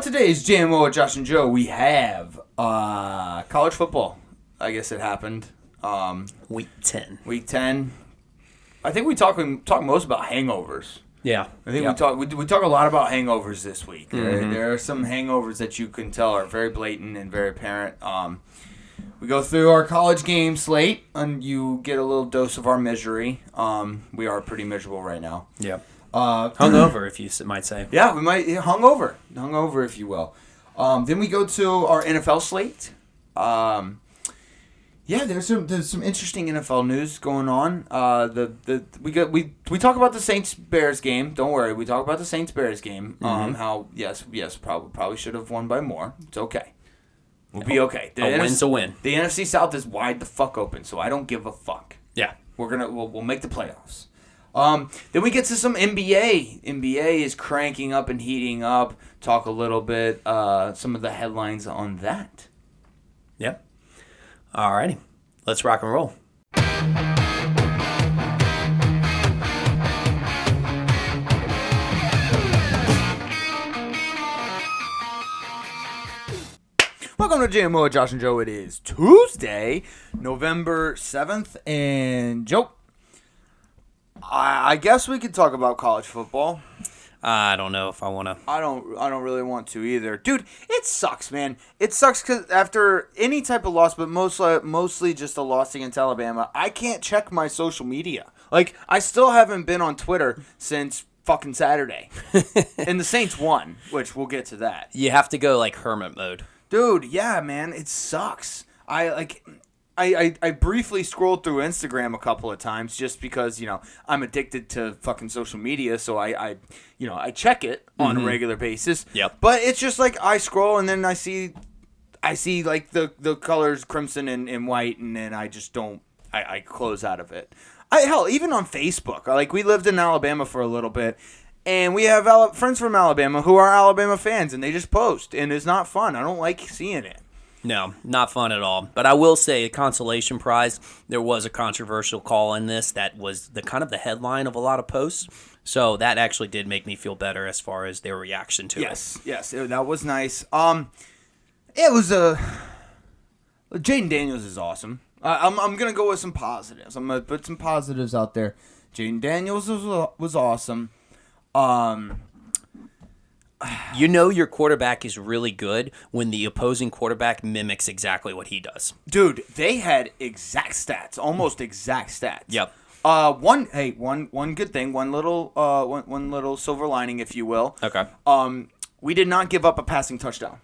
today's JMO with Josh and Joe, we have college football. I guess it happened. Week 10. Week 10. I think we talk most about hangovers. Yeah. I think we talk a lot about hangovers this week. There are some hangovers that you can tell are very blatant and very apparent. We go through our college game slate, and you get a little dose of our misery. We are pretty miserable right now. Yeah. Hungover, if you might say. Yeah, we might hungover, if you will. Then we go to our NFL slate. There's some interesting NFL news going on. We talk about the Saints Bears game. Don't worry, we talk about the Saints Bears game. How probably should have won by more. It's okay. We'll be okay. A win's a win. The NFC South is wide the fuck open, so I don't give a fuck. Yeah, we'll make the playoffs. Then we get to some NBA. NBA is cranking up and heating up. Talk a little bit, some of the headlines on that. Yep. Alrighty. Let's rock and roll. Welcome to JMO with Josh and Joe. It is Tuesday, November 7th, and Joe, I guess we could talk about college football. I don't know if I want to. I don't really want to either. Dude, it sucks, man. It sucks because after any type of loss, but mostly just a loss against Alabama, I can't check my social media. Like, I still haven't been on Twitter since fucking Saturday. And the Saints won, which we'll get to that. You have to go, like, hermit mode. Dude, yeah, man, it sucks. I briefly scrolled through Instagram a couple of times just because, I'm addicted to fucking social media, so I check it on a regular basis. Yep. But it's just like I scroll and then I see like the colors crimson and white, and then I just don't I close out of it. Hell, even on Facebook. Like, we lived in Alabama for a little bit, and we have friends from Alabama who are Alabama fans, and they just post, and it's not fun. I don't like seeing it. No, not fun at all. But I will say, a consolation prize, there was a controversial call in this that was the kind of the headline of a lot of posts. So that actually did make me feel better as far as their reaction to it. Yes, that was nice. It was Jaden Daniels is awesome. I'm gonna go with some positives. I'm gonna put some positives out there. Jaden Daniels was awesome. You know your quarterback is really good when the opposing quarterback mimics exactly what he does. Dude, they had exact stats, almost exact stats. Yep. One good thing, one little silver lining, if you will. Okay. We did not give up a passing touchdown.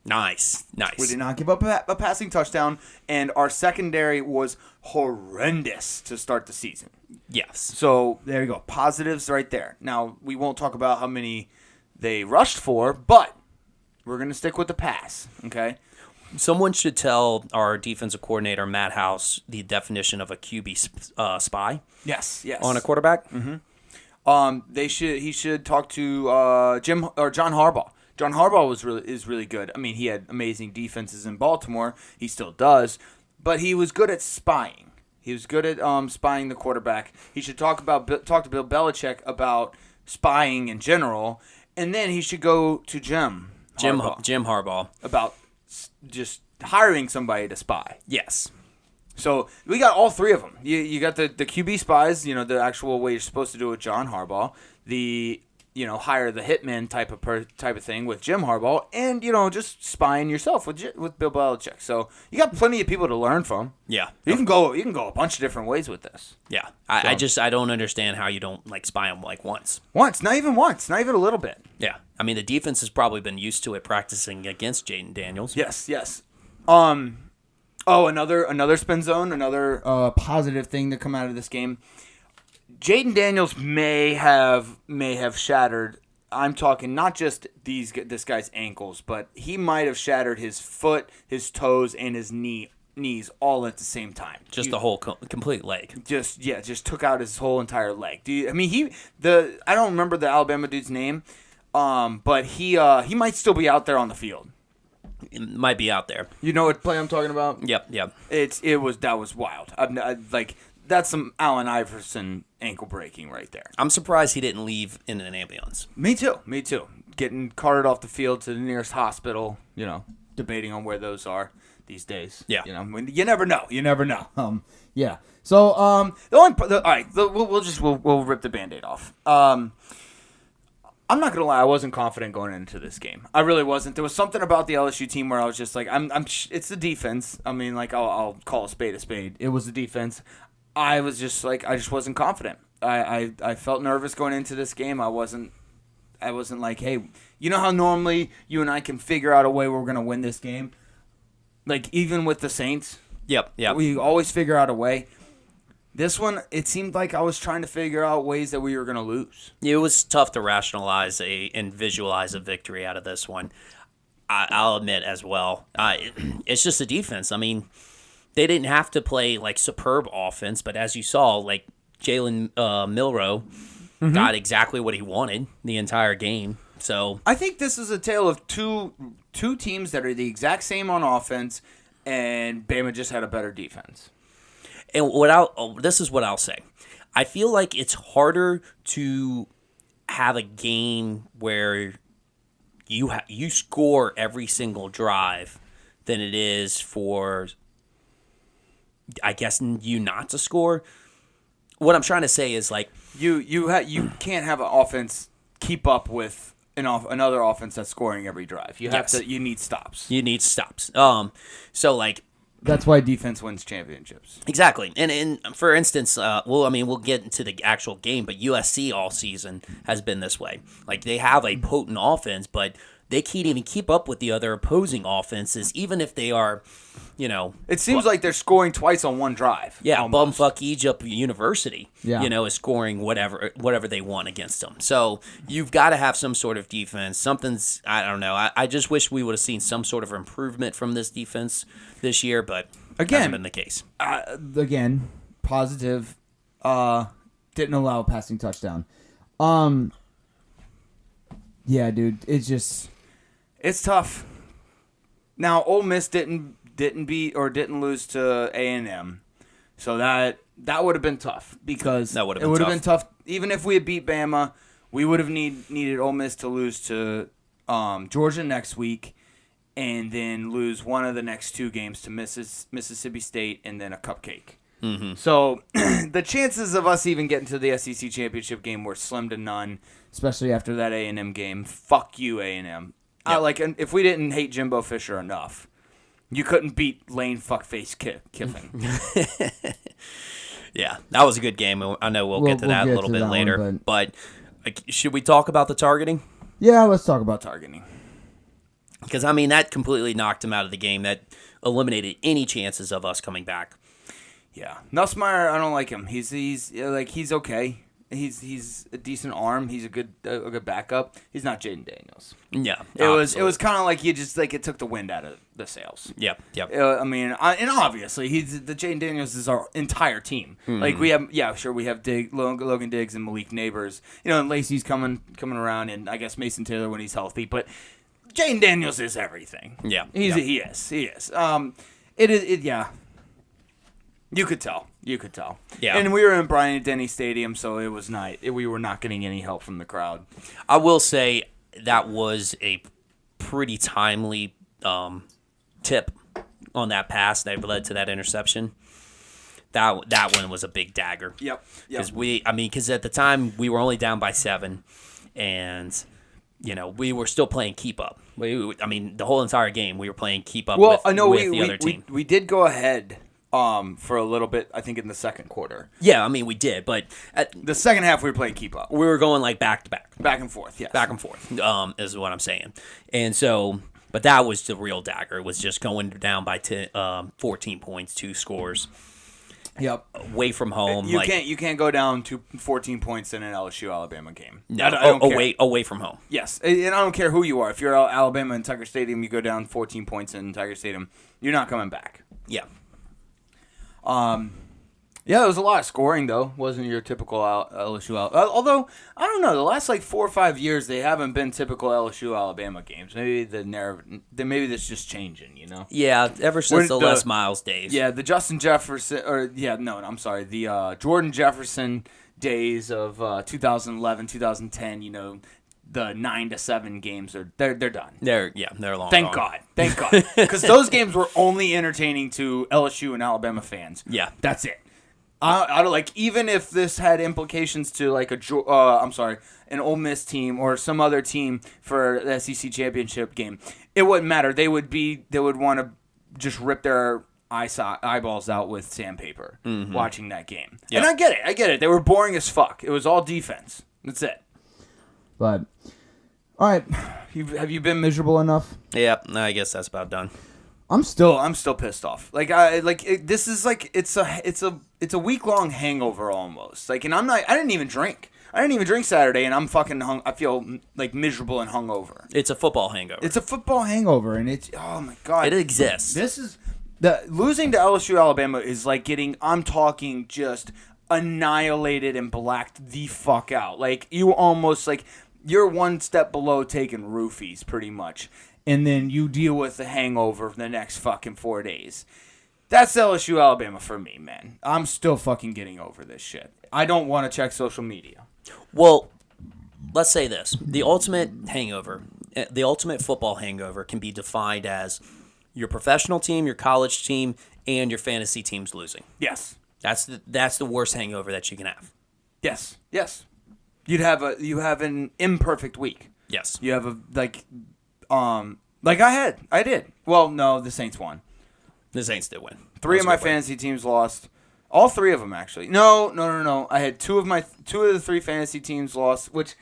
Nice. We did not give up a passing touchdown, and our secondary was horrendous to start the season. Yes. So there you go, positives right there. Now, we won't talk about how many they rushed for, but we're going to stick with the pass, okay? Someone should tell our defensive coordinator, Matt House, the definition of a QB spy. Yes. On a quarterback. Mm-hmm. He should talk to John Harbaugh. John Harbaugh is really good. I mean, he had amazing defenses in Baltimore. He still does, but he was good at spying. He was good at spying the quarterback. He should talk to Bill Belichick about spying in general. And then he should go to Jim Harbaugh about just hiring somebody to spy. Yes. So we got all three of them. You got the QB spies, the actual way you're supposed to do it with John Harbaugh. The hire the hitman type of thing with Jim Harbaugh, and just spying yourself with Bill Belichick. So you got plenty of people to learn from. Yeah. You can go a bunch of different ways with this. Yeah. I don't understand how you don't spy them once. Not even a little bit. Yeah. I mean, the defense has probably been used to it practicing against Jaden Daniels. Yes. Another spin zone, another positive thing to come out of this game. Jaden Daniels may have shattered. I'm talking not just this guy's ankles, but he might have shattered his foot, his toes, and his knees all at the same time. Just the whole complete leg. Just took out his whole entire leg. I don't remember the Alabama dude's name, but he might still be out there on the field. It might be out there. You know what play I'm talking about? Yep. That was wild. That's some Allen Iverson ankle breaking right there. I'm surprised he didn't leave in an ambulance. Me too. getting carted off the field to the nearest hospital. Debating on where those are these days. Yeah. You never know. You never know. Yeah. So all right. We'll rip the Band-Aid off. I'm not gonna lie, I wasn't confident going into this game. I really wasn't. There was something about the LSU team where I was just like, it's the defense. I mean, like I'll call a spade a spade. It was the defense. I was just like, I just wasn't confident. I felt nervous going into this game. I wasn't like, hey, you know how normally you and I can figure out a way we're gonna win this game, like even with the Saints. Yep. We always figure out a way. This one, it seemed like I was trying to figure out ways that we were going to lose. It was tough to rationalize and visualize a victory out of this one. I'll admit as well. It's just a defense. I mean, they didn't have to play like superb offense, but as you saw, like Jalen Milroe got exactly what he wanted the entire game. So I think this is a tale of two teams that are the exact same on offense, and Bama just had a better defense. And this is what I'll say. I feel like it's harder to have a game where you score every single drive than it is for, I guess, you not to score. What I'm trying to say is like you can't have an offense keep up with another offense that's scoring every drive. You need stops. You need stops. So like. That's why defense wins championships. Exactly. And for instance, we'll get into the actual game, but USC all season has been this way. Like, they have a potent offense, but they can't even keep up with the other opposing offenses, even if they are, It seems like they're scoring twice on one drive. Yeah, bumfuck Egypt University, is scoring whatever they want against them. So you've got to have some sort of defense. I don't know. I just wish we would have seen some sort of improvement from this defense this year, but hasn't been the case. Again, positive. Didn't allow a passing touchdown. Yeah, dude, it's tough. Now, Ole Miss didn't beat or didn't lose to A&M, so that would have been tough because it would have been tough. Even if we had beat Bama, we would have needed Ole Miss to lose to Georgia next week, and then lose one of the next two games to Mississippi State, and then a cupcake. Mm-hmm. So the chances of us even getting to the SEC championship game were slim to none, especially after that A&M game. Fuck you, A&M. Yep. If we didn't hate Jimbo Fisher enough, you couldn't beat Lane Fuckface Kiffin. Yeah, that was a good game. I know we'll get to that a little bit later. But should we talk about the targeting? Yeah, let's talk about targeting. Because, I mean, that completely knocked him out of the game. That eliminated any chances of us coming back. Yeah. Nussmeier, I don't like him. He's okay. He's a decent arm. He's a good backup. He's not Jaden Daniels. Yeah. It was kind of like it took the wind out of the sails. Yep. I mean, and obviously the Jaden Daniels is our entire team. Mm-hmm. Like we have Logan Diggs and Malik Neighbors. And Lacey's coming around, and I guess Mason Taylor when he's healthy. But Jaden Daniels is everything. Yeah. He is. It is. Yeah. You could tell. Yeah. And we were in Bryant-Denny Stadium, so it was we were not getting any help from the crowd. I will say that was a pretty timely tip on that pass that led to that interception. That one was a big dagger. Yep. Because at the time we were only down by 7, and we were still playing keep up. The whole entire game we were playing keep up with the other team. We did go ahead. For a little bit, I think in the second quarter. Yeah, we did, but at the second half we were playing keep up. We were going like back to back, back and forth. Yes, back and forth. Is what I'm saying. And so, but that was the real dagger. It was just going down by 14 points, 2 scores. Yep, away from home. You can't go down to 14 points in an LSU Alabama game. No, I don't care. Away from home. Yes, and I don't care who you are. If you're Alabama in Tiger Stadium, you go down 14 points in Tiger Stadium, you're not coming back. Yeah. There was a lot of scoring though. Wasn't your typical LSU. Although I don't know, the last 4 or 5 years they haven't been typical LSU Alabama games. Maybe maybe that's just changing. Yeah, ever since the Les Miles days. Yeah, the Justin Jefferson, the Jordan Jefferson days of 2011, 2010. the 9-7 games they're done. They're long Thank gone. God, because those games were only entertaining to LSU and Alabama fans. Yeah. That's it. I don't like, even if this had implications to like an Ole Miss team or some other team for the SEC championship game, it wouldn't matter. They would want to just rip their eyeballs out with sandpaper watching that game. Yep. And I get it. They were boring as fuck. It was all defense. That's it. But all right, have you been miserable enough? Yeah, I guess that's about done. I'm still pissed off. This is like it's a week-long hangover almost. Like, and I didn't even drink. I didn't even drink Saturday, and I'm fucking I feel like miserable and hungover. It's a football hangover. It's a football hangover, and it's, oh my God. It exists. This is losing to LSU Alabama is like I'm talking just annihilated and blacked the fuck out. Like, you almost, like, you're one step below taking roofies pretty much. And then you deal with the hangover for the next fucking 4 days. That's LSU Alabama for me, man. I'm still fucking getting over this shit. I don't want to check social media. Well, let's say this. The ultimate hangover, the ultimate football hangover can be defined as your professional team, your college team, and your fantasy team's losing. Yes. That's the worst hangover that you can have. Yes. You have an imperfect week. Yes. You have I did. Well, no, the Saints won. The Saints did win. Three of my fantasy teams lost. All three of them, actually. No. I had two of the three fantasy teams lost, which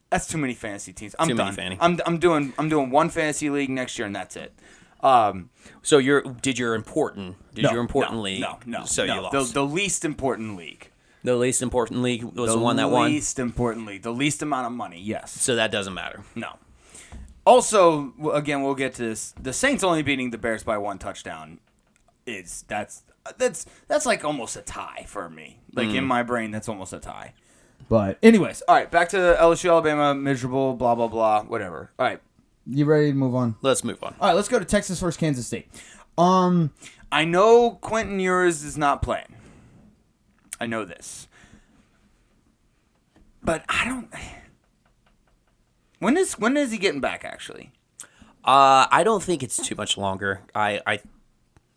that's too many fantasy teams. I'm done. I'm doing one fantasy league next year, and that's it. So your important league? No. So you lost. The least important league. The least important league was the one that won? The least important league. The least amount of money, yes. So that doesn't matter. No. Also, again, we'll get to this. The Saints only beating the Bears by one touchdown that's like almost a tie for me. Like, in my brain, that's almost a tie. But anyways, all right, back to LSU Alabama, miserable, blah, blah, blah, whatever. All right. You ready to move on? Let's move on. All right, let's go to Texas versus Kansas State. I know Quentin Ewers is not playing. I know this. But I don't... When is he getting back, actually? I don't think it's too much longer.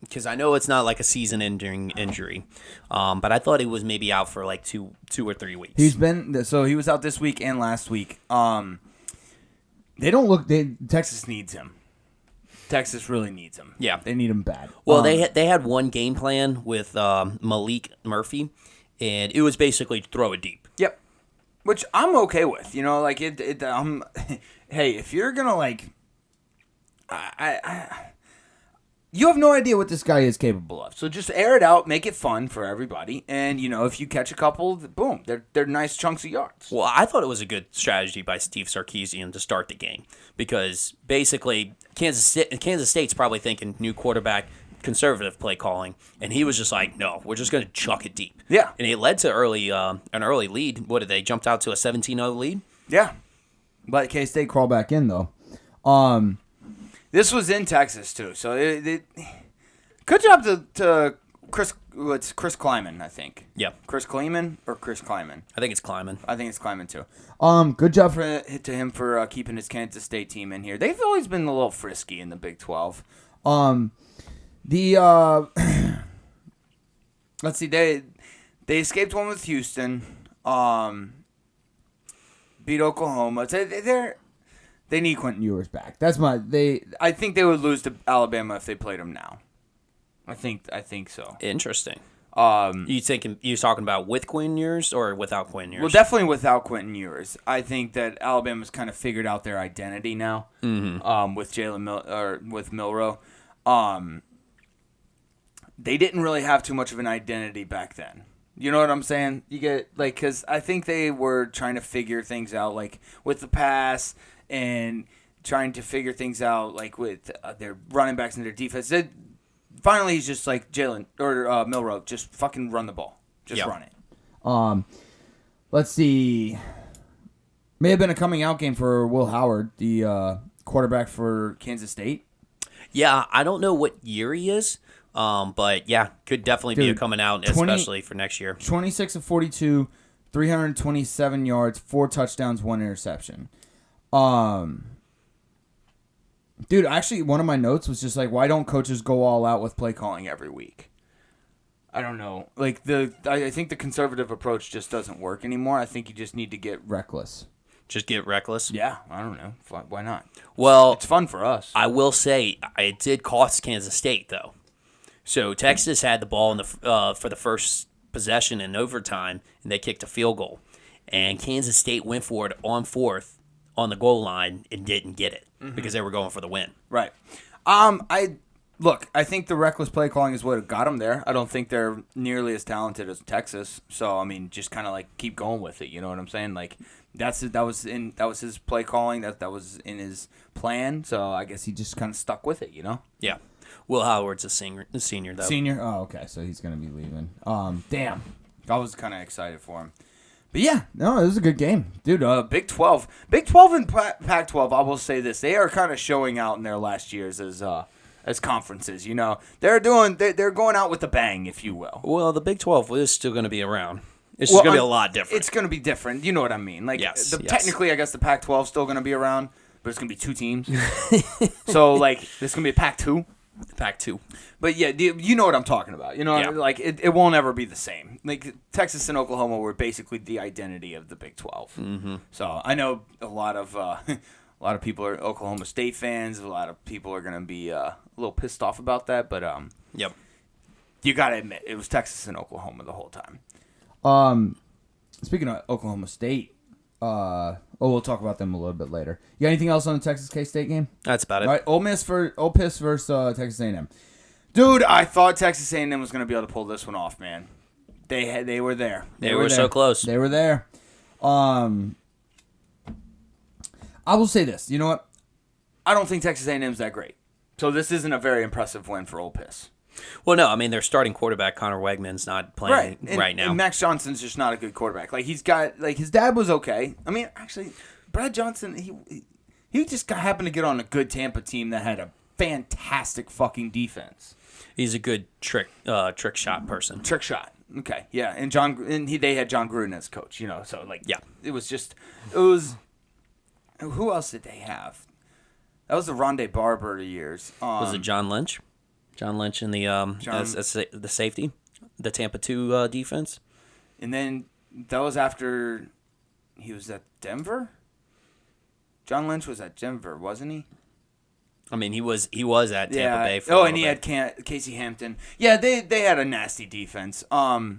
Because I know it's not like a season-ending injury, but I thought he was maybe out for like two or 3 weeks. He was out this week and last week. Texas needs him. Texas really needs him. Yeah, they need him bad. Well, they had one game plan with Malik Murphy, and it was basically throw it deep. Yep, which I'm okay with. You know, like hey, if you're gonna like, you have no idea what this guy is capable of. So just air it out, make it fun for everybody, and if you catch a couple, boom, they're nice chunks of yards. Well, I thought it was a good strategy by Steve Sarkisian to start the game because basically Kansas State's probably thinking new quarterback, conservative play calling, and he was just like, no, we're just going to chuck it deep. Yeah, and it led to an early lead. What did they jumped out to a 17-0 lead? Yeah, but K-State crawl back in though. This was in Texas, too, so good job to Chris. It's Chris Kleiman, I think. Yeah. Chris Kleiman or Chris Kleiman? I think it's Kleiman. I think it's Kleiman, too. Good job to him for keeping his Kansas State team in here. They've always been a little frisky in the Big 12. Let's see, they escaped one with Houston. Beat Oklahoma. They need Quentin Ewers back. I think they would lose to Alabama if they played him now. I think so. Interesting. You talking about with Quentin Ewers or without Quentin Ewers? Well, definitely without Quentin Ewers. I think that Alabama's kind of figured out their identity now. Mm-hmm. With with Milroe. They didn't really have too much of an identity back then. You know what I'm saying? You get because I think they were trying to figure things out, like with the pass. And trying to figure things out, like with their running backs and their defense. Finally, he's just like Jalen or Milroe, just fucking run the ball, run it. Let's see. May have been a coming out game for Will Howard, the quarterback for Kansas State. Yeah, I don't know what year he is, but yeah, could definitely be a coming out, especially for next year. 26 of 42, 327 yards, 4 touchdowns, 1 interception. Dude, actually, one of my notes was just like, why don't coaches go all out with play calling every week? I don't know. Like I think the conservative approach just doesn't work anymore. I think you just need to get reckless. Just get reckless? Yeah, I don't know. Why not? Well, it's fun for us. I will say it did cost Kansas State, though. So Texas had the ball in the for the first possession in overtime, and they kicked a field goal. And Kansas State went for it on fourth on the goal line and didn't get it because they were going for the win. Right. I think the reckless play calling is what got them there. I don't think they're nearly as talented as Texas. So I mean, just kind of like keep going with it. You know what I'm saying? Like that was his play calling. That was in his plan. So I guess he just kind of stuck with it. You know? Yeah. Will Howard's a senior though. Senior? Oh, okay. So he's gonna be leaving. Damn. I was kind of excited for him. But yeah, no, it was a good game, dude. Big 12 and Pac-12. I will say this: they are kind of showing out in their last years as conferences. You know, they're going out with a bang, if you will. Well, the Big 12 is still going to be around. It's just going to be a lot different. It's going to be different. You know what I mean? Like, yes. Technically, I guess the Pac-12 is still going to be around, but it's going to be 2 teams. So, like, there's going to be a Pac-2. Pac-2. But, yeah, you know what I'm talking about. You know, yeah. Like, it won't ever be the same. Like, Texas and Oklahoma were basically the identity of the Big 12. Mm-hmm. So, I know a lot of people are Oklahoma State fans. A lot of people are going to be a little pissed off about that. But, yep. You got to admit, it was Texas and Oklahoma the whole time. Speaking of Oklahoma State, we'll talk about them a little bit later. You got anything else on the Texas K-State game? That's about it. All right, Ole Miss versus Texas A&M. Dude, I thought Texas A&M was going to be able to pull this one off, man. They were there. They were so close. They were there. I will say this. You know what? I don't think Texas A&M is that great. So this isn't a very impressive win for Ole Miss. Well, no, I mean, their starting quarterback, Connor Wegman's not playing right now. And Max Johnson's just not a good quarterback. Like, he's got, like, his dad was okay. I mean, actually, Brad Johnson, he just happened to get on a good Tampa team that had a fantastic fucking defense. He's a good trick shot person. Trick shot. Okay, yeah. And they had John Gruden as coach, you know, so, like, yeah. It was, who else did they have? That was the Rondé Barber years. Was it John Lynch? John Lynch in the as the safety, the Tampa 2 defense. And then that was after he was at Denver? John Lynch was at Denver, wasn't he? I mean, he was at Tampa Bay for a and little he bit. had Casey Hampton. Yeah, they had a nasty defense. So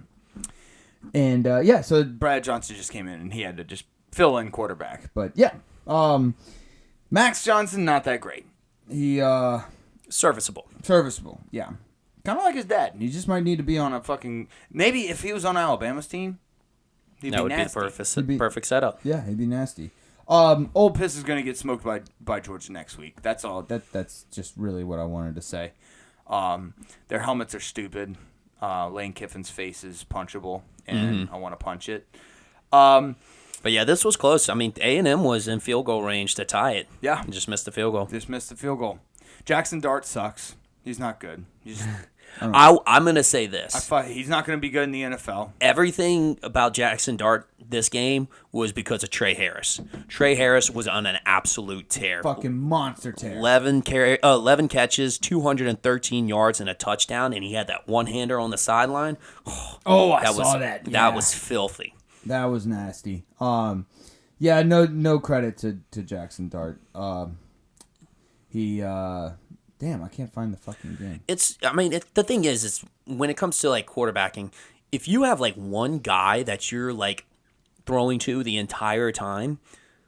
Brad Johnson just came in and he had to just fill in quarterback. But yeah, Max Johnson, not that great. He Serviceable, yeah. Kind of like his dad. He just might need to be on a fucking... Maybe if he was on Alabama's team, he'd that be would nasty. be the perfect setup. Yeah, he'd be nasty. Old Piss is going to get smoked by Georgia next week. That's all. That's just really what I wanted to say. Their helmets are stupid. Lane Kiffin's face is punchable, and I want to punch it. But yeah, this was close. I mean, A&M was in field goal range to tie it. Yeah. And just missed the field goal. Jackson Dart sucks. He's not good. I'm going to say this. He's not going to be good in the NFL. Everything about Jackson Dart this game was because of Trey Harris. Trey Harris was on an absolute tear. Fucking monster tear. 11 catches, 213 yards, and a touchdown, and he had that one-hander on the sideline. I saw that. Yeah. That was filthy. That was nasty. Yeah, no credit to Jackson Dart. Damn, I can't find the fucking game. The thing is when it comes to like quarterbacking, if you have like one guy that you're like throwing to the entire time,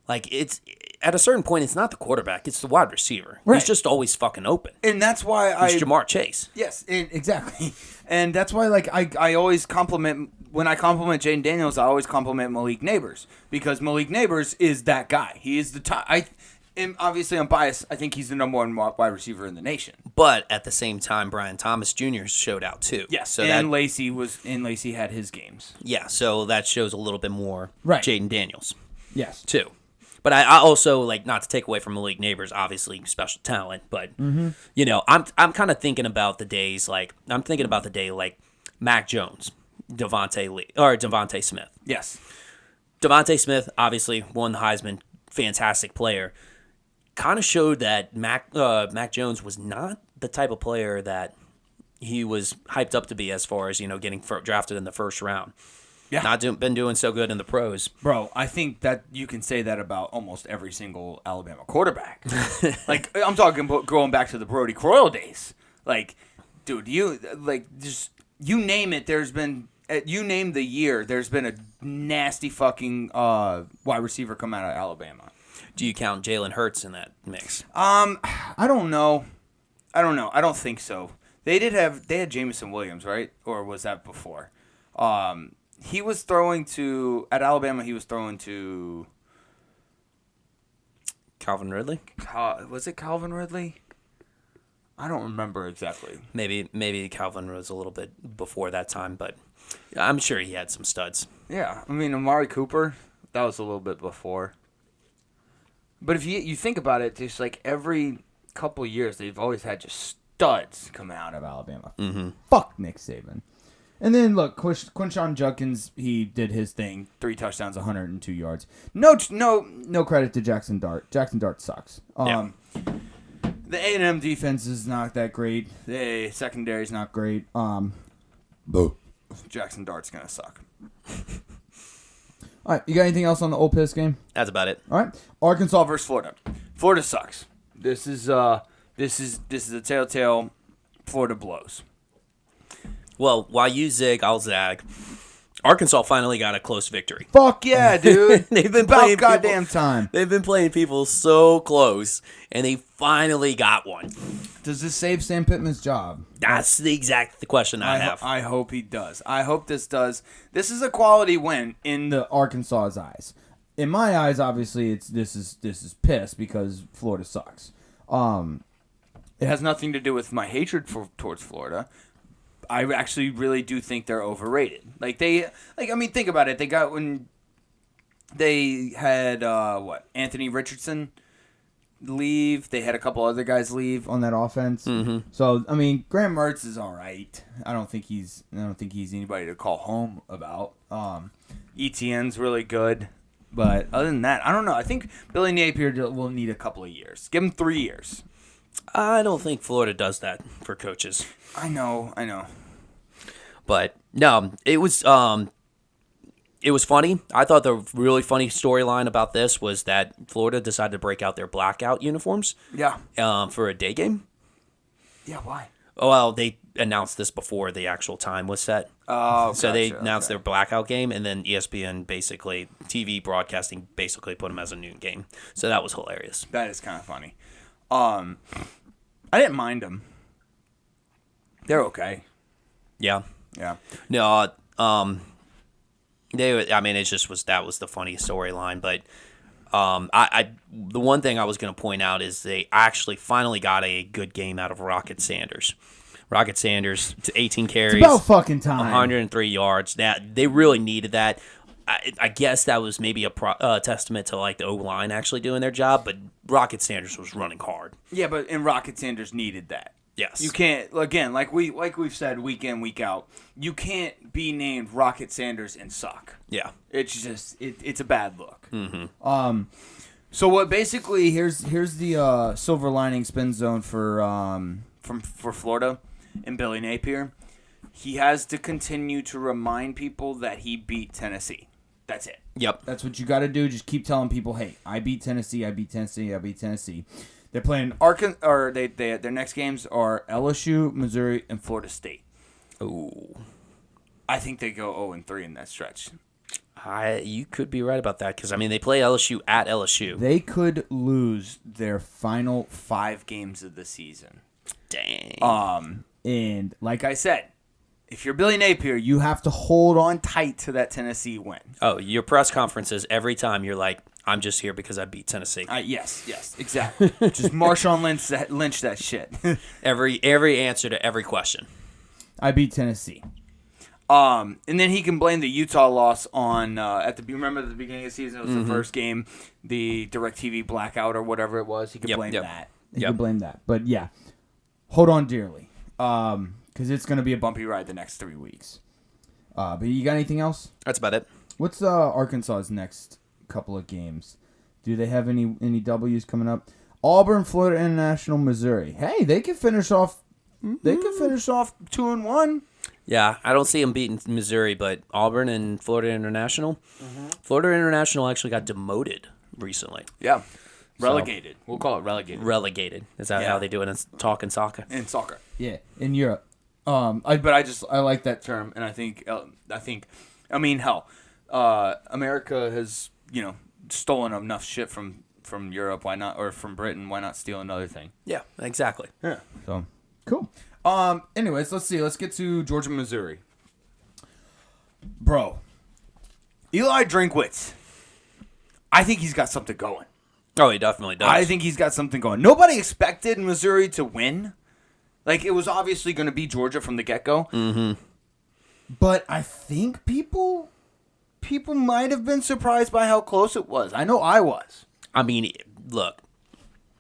like it's at a certain point, it's not the quarterback, it's the wide receiver. Right. He's just always fucking open. And that's why it's Jamar Chase. Yes, exactly. And that's why, like, I always compliment when I compliment Jaden Daniels. I always compliment Malik Neighbors because Malik Neighbors is that guy. He is the top. And obviously, I'm biased. I think he's the number one wide receiver in the nation. But at the same time, Brian Thomas Jr. showed out too. Yes, so Lacey had his games. Yeah, so that shows a little bit more right. Jaden Daniels. Yes, too. But I also like not to take away from Malik Neighbors, obviously special talent. But you know, I'm kind of thinking about the days like Mac Jones, Devontae Smith. Yes, Devontae Smith obviously won the Heisman fantastic player, kind of showed that Mac Jones was not the type of player that he was hyped up to be as far as, getting drafted in the first round. Yeah. Been doing so good in the pros. Bro, I think that you can say that about almost every single Alabama quarterback. Like, I'm talking about going back to the Brody Croyle days. Like, dude, you name it, you name the year, there's been a nasty fucking wide receiver come out of Alabama. Do you count Jalen Hurts in that mix? I don't know. I don't think so. They had Jamison Williams, right? Or was that before? He was throwing to, at Alabama, Calvin Ridley? Was it Calvin Ridley? I don't remember exactly. Maybe Calvin was a little bit before that time, but I'm sure he had some studs. Yeah, I mean, Amari Cooper, that was a little bit before. But if you think about it, just like every couple years, they've always had just studs come out of Alabama. Mm-hmm. Fuck Nick Saban. And then, look, Quinshon Judkins, he did his thing. 3 touchdowns, 102 yards. No credit to Jackson Dart. Jackson Dart sucks. Yeah. The A&M defense is not that great. The secondary's not great. Jackson Dart's going to suck. All right, you got anything else on the Ole Miss game? That's about it. All right, Arkansas Versus Florida. Florida sucks. This is a telltale. Florida blows. Well, while you zig, I'll zag. Arkansas finally got a close victory. Fuck yeah, dude. They've been About playing goddamn people, time. They've been playing people so close, and they finally got one. Does this save Sam Pittman's job? That's the exact question I have. I hope he does. I hope this does. This is a quality win in The Arkansas's eyes. In my eyes, obviously, this is piss because Florida sucks. It has nothing to do with my hatred towards Florida. I actually really do think they're overrated. Think about it. They got when they had Anthony Richardson leave. They had a couple other guys leave. On that offense. Mm-hmm. So Graham Mertz is all right. I don't think he's anybody to call home about. ETN's really good, but other than that, I don't know. I think Billy Napier will need a couple of years. Give him 3 years. I don't think Florida does that for coaches. I know. But no, it was funny. I thought the really funny storyline about this was that Florida decided to break out their blackout uniforms. Yeah. For a day game. Yeah. Why? Oh, well, they announced this before the actual time was set. Oh, so they announced their blackout game, and then ESPN basically, TV broadcasting basically put them as a noon game. So that was hilarious. That is kind of funny. I didn't mind them. They're okay. Yeah. Yeah. No, that was the funny storyline. But the one thing I was going to point out is they actually finally got a good game out of Rocket Sanders. Rocket Sanders to 18 carries, It's about fucking time. 103 yards. They really needed that. I guess that was maybe a testament to like the O-line actually doing their job, but Rocket Sanders was running hard. Yeah, but Rocket Sanders needed that. Yes. You can't, again, like we've said week in, week out, you can't be named Rocket Sanders and suck. Yeah. It's just it's a bad look. Mm-hmm. So what basically here's the silver lining spin zone for Florida and Billy Napier. He has to continue to remind people that he beat Tennessee. That's it. Yep. That's what you got to do. Just keep telling people, hey, I beat Tennessee. I beat Tennessee. I beat Tennessee. They're playing their next games are LSU, Missouri, and Florida State. Ooh. I think they go 0-3 in that stretch. You could be right about that because they play LSU at LSU. They could lose their final 5 games of the season. Dang. And like I said, if you're Billy Napier, you have to hold on tight to that Tennessee win. Oh, your press conferences every time you're like, I'm just here because I beat Tennessee. Yes, exactly. Just Marshawn Lynch that shit. Every answer to every question. I beat Tennessee. And then he can blame the Utah loss on remember at the beginning of the season, it was the first game, the DirecTV blackout or whatever it was. He could blame that. He could blame that. But yeah, hold on dearly. Because it's going to be a bumpy ride the next 3 weeks. But you got anything else? That's about it. What's Arkansas's next couple of games? Do they have any W's coming up? Auburn, Florida International, Missouri. Hey, they could finish off. They could finish off 2-1. Yeah, I don't see them beating Missouri, but Auburn and Florida International. Florida International actually got demoted recently. Yeah. Relegated. We'll call it relegated. Relegated. Is that how they do it in talking soccer? In soccer. Yeah, in Europe. I like that term, and I think hell, America has stolen enough shit from Europe. Why not? Or from Britain? Why not steal another thing? Yeah, exactly. Yeah. So cool. Anyways, let's see. Let's get to Georgia, Missouri. Bro, Eli Drinkwitz. I think he's got something going. Oh, he definitely does. I think he's got something going. Nobody expected Missouri to win. Like, it was obviously going to be Georgia from the get-go. Mm-hmm. But I think people might have been surprised by how close it was. I know I was. I mean, look,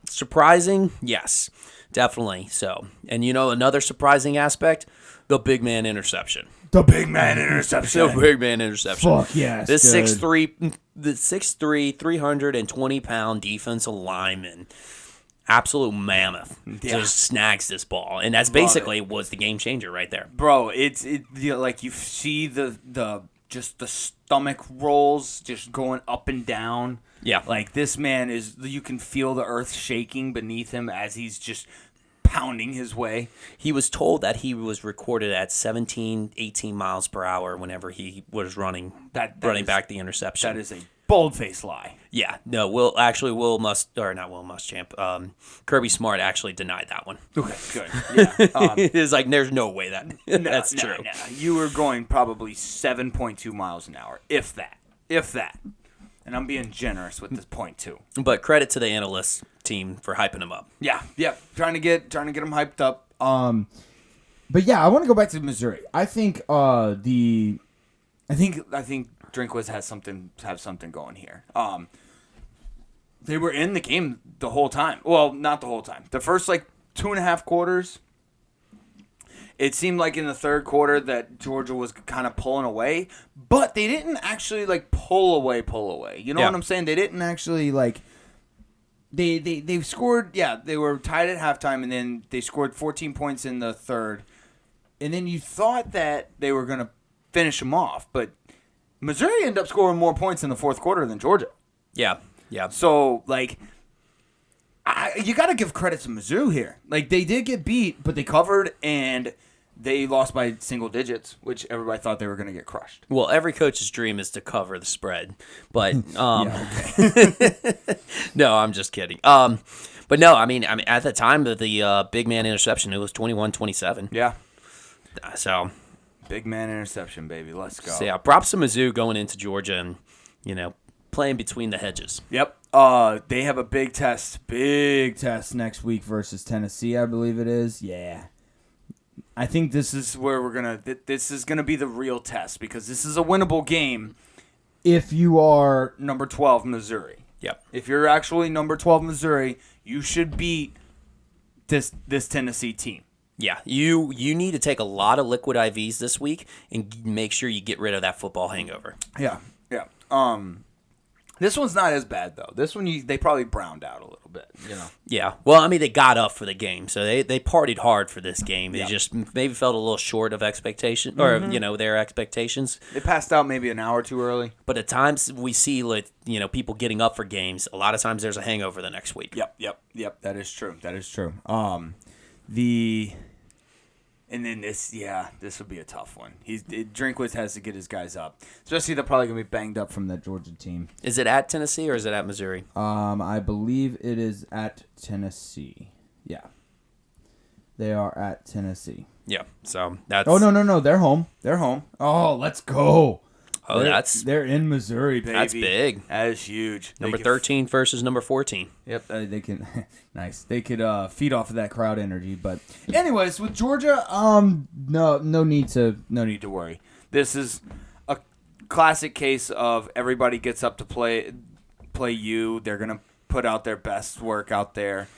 surprising, yes, definitely so. And another surprising aspect, the big man interception. The big man interception. The big man interception. Fuck yes, This dude. 6'3", 320-pound defensive lineman, absolute mammoth, just snags this ball, and that's basically was the game changer right there, bro. Like you see the stomach rolls just going up and down. Yeah, like this man you can feel the earth shaking beneath him as he's just pounding his way. He was told that he was recorded at 17, 18 miles per hour whenever he was running back the interception. That is a bold-faced lie. Yeah, no, Kirby Smart actually denied that one. Okay, good. Yeah, it's like there's no way that's true. No. You were going probably 7.2 miles an hour, if that. And I'm being generous with this 0.2. But credit to the analyst team for hyping him up. Yeah, trying to get him hyped up. But yeah, I want to go back to Missouri. I think I think Drinkwitz have something going here. They were in the game the whole time. Well, not the whole time. The first 2.5 quarters. It seemed like in the third quarter that Georgia was kind of pulling away, but they didn't actually pull away. You know what I'm saying? They didn't actually they scored. Yeah, they were tied at halftime, and then they scored 14 points in the third, and then you thought that they were gonna finish them off, but Missouri ended up scoring more points in the fourth quarter than Georgia. Yeah. So you got to give credit to Mizzou here. They did get beat, but they covered, and they lost by single digits, which everybody thought they were going to get crushed. Well, every coach's dream is to cover the spread, but no, I'm just kidding. But no, I mean, at the time of the big man interception, it was 21-27. Yeah. So big man interception, baby. Let's go. So yeah, props to Mizzou going into Georgia and playing between the hedges. Yep. They have a big test next week versus Tennessee, I believe it is. Yeah. I think this is where this is gonna be the real test, because this is a winnable game if you are number 12 Missouri. Yep. If you're actually number 12 Missouri, you should beat this Tennessee team. Yeah, you need to take a lot of liquid IVs this week and make sure you get rid of that football hangover. Yeah. This one's not as bad though. This one they probably browned out a little bit, Yeah. Well, I mean, they got up for the game, so they partied hard for this game. They just maybe felt a little short of expectation, or their expectations. They passed out maybe an hour too early. But at times we see people getting up for games. A lot of times there's a hangover the next week. Yep. That is true. And then this would be a tough one. Drinkwitz has to get his guys up, especially they're probably gonna be banged up from that Georgia team. Is it at Tennessee or is it at Missouri? I believe it is at Tennessee. Yeah, they are at Tennessee. Yeah, so that's. Oh no! They're home. Oh, let's go. Oh, they're in Missouri, baby. That's big. That is huge. Number 13 versus number 14. Yep, they can. Nice. They could feed off of that crowd energy. But anyways, with Georgia, no need to worry. This is a classic case of everybody gets up to play you. They're gonna put out their best work out there.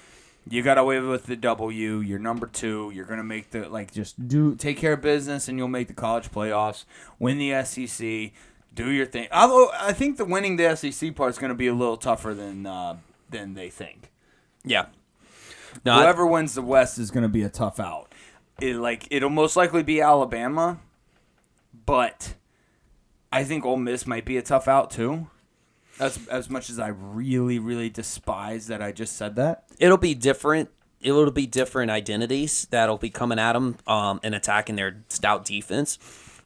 You got away with the W. You're number 2. You're gonna make take care of business, and you'll make the college playoffs. Win the SEC. Do your thing. Although I think the winning the SEC part is going to be a little tougher than they think. Yeah. No, Whoever wins the West is going to be a tough out. It'll most likely be Alabama, but I think Ole Miss might be a tough out too. As much as I really, really despise that I just said that. it'll be different. It'll be different identities that'll be coming at them and attacking their stout defense.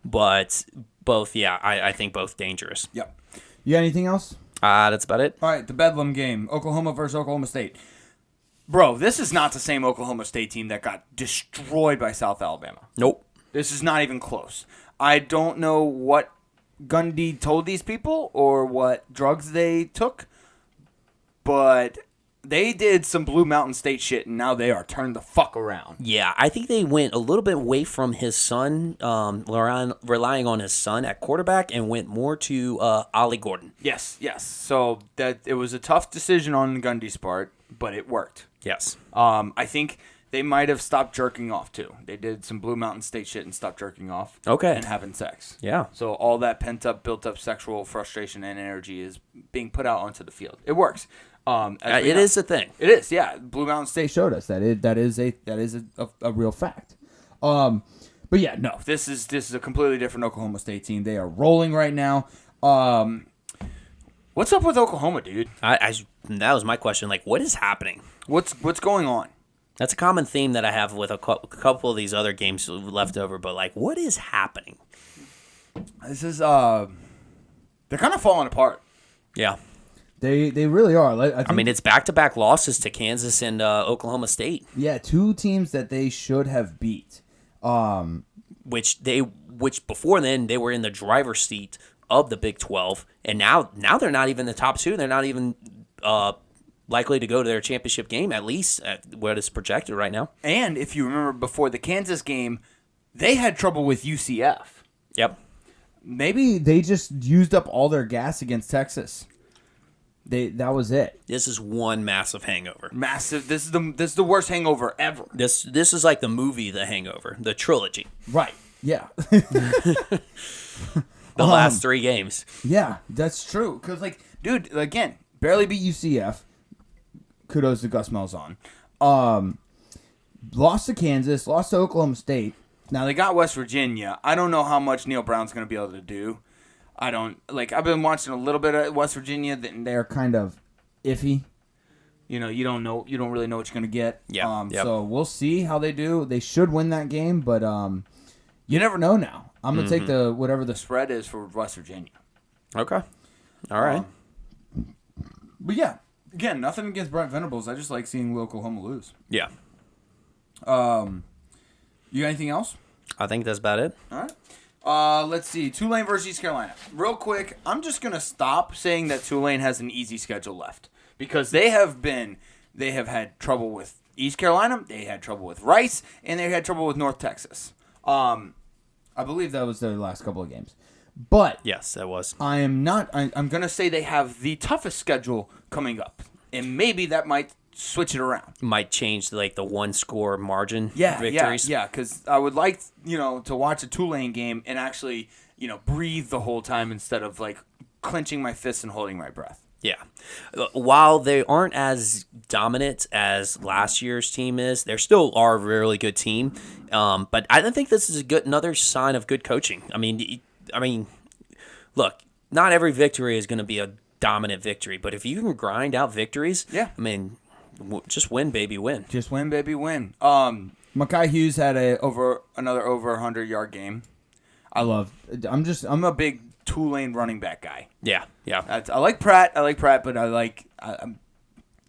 But both, I think both dangerous. Yep. You got anything else? That's about it. All right, the Bedlam game. Oklahoma versus Oklahoma State. Bro, this is not the same Oklahoma State team that got destroyed by South Alabama. Nope. This is not even close. I don't know what Gundy told these people or what drugs they took, but they did some Blue Mountain State shit, and now they are turned the fuck around. Yeah, I think they went a little bit away from his son, relying on his son at quarterback, and went more to Ollie Gordon. Yes. So that it was a tough decision on Gundy's part, but it worked. Yes. I think they might have stopped jerking off too. They did some Blue Mountain State shit and stopped jerking off. Okay. And having sex. Yeah. So all that built up sexual frustration and energy is being put out onto the field. It works. It is a thing. It is. Yeah. Blue Mountain State. They showed us that that is a real fact. But yeah, no, this is a completely different Oklahoma State team. They are rolling right now. What's up with Oklahoma, dude? That was my question. Like, what is happening? What's going on? That's a common theme that I have with a couple of these other games left over. But like, what is happening? This is they're kind of falling apart. Yeah. They really are. I mean, it's back-to-back losses to Kansas and Oklahoma State. Yeah, two teams that they should have beat. Which before then they were in the driver's seat of the Big 12, and now they're not even the top two. They're not even likely to go to their championship game, at least at what is projected right now. And if you remember before the Kansas game, they had trouble with UCF. Yep. Maybe they just used up all their gas against Texas. That was it. This is one massive hangover. Massive. This is the worst hangover ever. This is like the movie The Hangover, the trilogy. Right. Yeah. The last three games. Yeah, that's true. Because, dude, again, barely beat UCF. Kudos to Gus Malzahn. Lost to Kansas, lost to Oklahoma State. Now, they got West Virginia. I don't know how much Neil Brown's going to be able to do. I've been watching a little bit of West Virginia. They're kind of iffy. You don't really know what you're going to get. Yeah. So we'll see how they do. They should win that game, but you never know now. I'm going to take whatever the spread is for West Virginia. Okay. All right. But yeah, again, nothing against Brent Venables. I just like seeing Oklahoma lose. Yeah. You got anything else? I think that's about it. All right. Let's see. Tulane versus East Carolina. Real quick, I'm just going to stop saying that Tulane has an easy schedule left because they have had trouble with East Carolina, they had trouble with Rice, and they had trouble with North Texas. I believe that was their last couple of games. But Yes, that was. I'm going to say they have the toughest schedule coming up, and maybe that might switch it around. Might change the one score margin Victories. victories. Yeah, because I would like, to watch a Tulane game and actually, breathe the whole time instead of, clenching my fists and holding my breath. Yeah. While they aren't as dominant as last year's team is, they still are a really good team. But I don't think this is another sign of good coaching. I mean, look, not every victory is going to be a dominant victory, but if you can grind out victories, just win, baby, win. Just win, baby, win. Mekhi Hughes had another over 100-yard game. I'm a big Tulane running back guy. Yeah. I like Pratt, but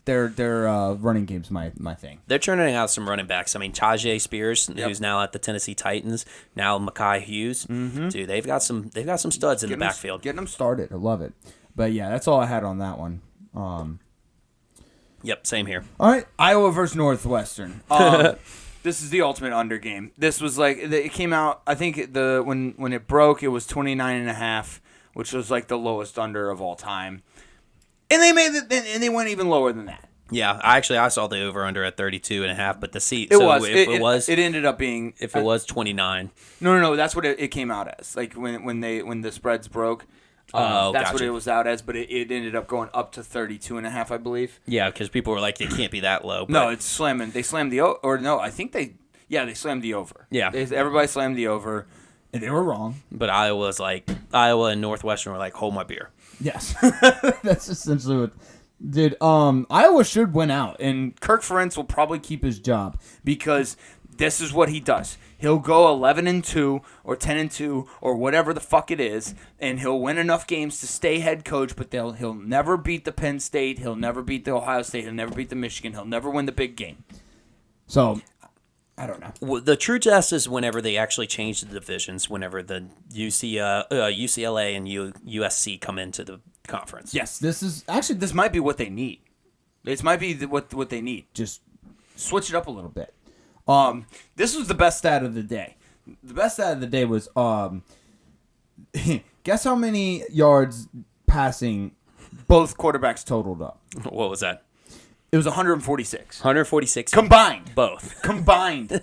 their running game's my thing. They're turning out some running backs. I mean, Tajay Spears, who's now at the Tennessee Titans, now Mekhi Hughes. Mm-hmm. Dude, they've got some studs in the backfield. Getting them started. I love it. But yeah, that's all I had on that one. Yep, same here. All right. Iowa versus Northwestern. This is the ultimate under game. This was it came out, I think when it broke, it was 29.5, which was the lowest under of all time. And they made it, and they went even lower than that. Yeah, I saw the over under at 32.5, but the seat. It ended up being. If it was 29. No, that's what it came out as. When the spreads broke, That's what gotcha. it was out as, but it ended up going up to 32.5, I believe. Yeah, because people were like, they can't be that low. But No, it's slamming. They slammed the I think they slammed the over. Yeah. Everybody slammed the over, and they were wrong. But Iowa and Northwestern were like, hold my beer. Yes. That's essentially what. Dude, Iowa should win out, and Kirk Ferentz will probably keep his job. because this is what he does. He'll go 11-2 or 10-2 or whatever the fuck it is, and he'll win enough games to stay head coach. But he'll never beat the Penn State. He'll never beat the Ohio State. He'll never beat the Michigan. He'll never win the big game. So, I don't know. Well, the true test is whenever they actually change the divisions, whenever the UCLA and USC come into the conference. Yes, This might be what they need. This might be what they need. just Switch it up a little bit. this was the best stat of the day. The best stat of the day was guess how many yards passing Both quarterbacks totaled up. What was that? It was 146 146 combined. both. Combined.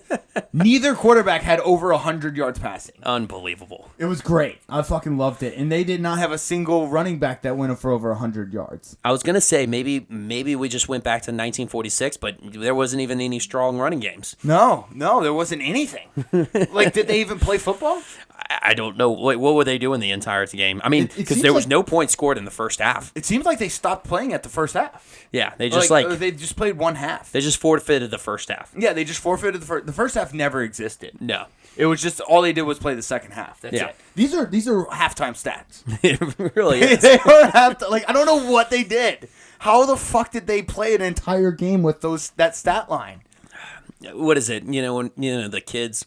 Neither quarterback had over 100 yards passing. Unbelievable. It was great. I fucking loved it. And they did not have a single running back that went for over 100 yards. I was gonna say maybe we just went back to 1946, but there wasn't even any strong running games. No, there wasn't anything. Like, did they even play football? I don't know what were they doing the entire game. I mean, It because seems there was like- no point scored in the first half. It seems like they stopped playing at the first half. Yeah, they just they just played one half. they just forfeited the first half. Yeah, they just forfeited the first. The first half never existed. No, It was just all they did was play the second half. That's Yeah. it. These are Halftime stats. it really is. They don't have to, like, I don't know what they did. How the fuck did they play an entire game with that stat line? What is it? When the kids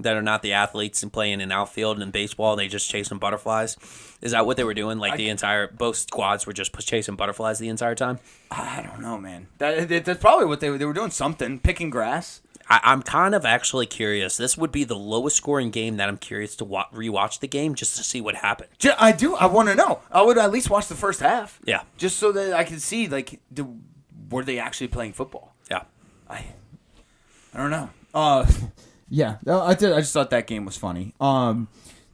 that are not the athletes and playing in outfield and baseball, they just chasing butterflies. Is that what they were doing? Like both squads were just chasing butterflies the entire time. I don't know, man. That's probably what they were doing. Something, picking grass. I'm kind of actually curious. This would be the lowest scoring game that I'm curious to rewatch the game just to see what happened. I do. I want to know. I would at least watch the first half. Yeah. Just so that I can see, like, were they actually playing football? Yeah. I don't know. yeah. I just thought that game was funny. Do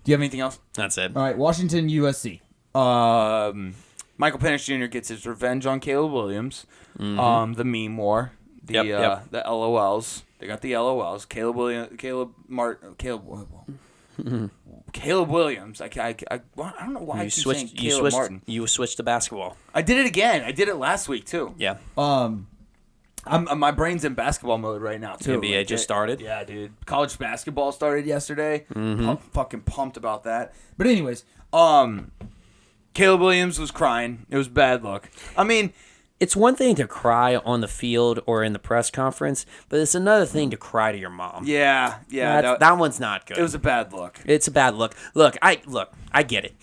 you have anything else? That's it. All right, Washington USC. Michael Penix Jr. gets his revenge on Caleb Williams. Mm-hmm. The meme war. The LOLs. They got the LOLs. Caleb Williams. I don't know why I keep saying Caleb Martin. You switched to basketball. I did it again. I did it last week too. Yeah. My brain's in basketball mode right now too. NBA just started. Yeah, dude. College basketball started yesterday. Fucking pumped about that. But anyways, Caleb Williams was crying. It was bad luck. I mean, It's one thing to cry on the field or in the press conference, but it's another thing to cry to your mom. yeah. That one's not good. It was a bad look. It's a bad look. I get it.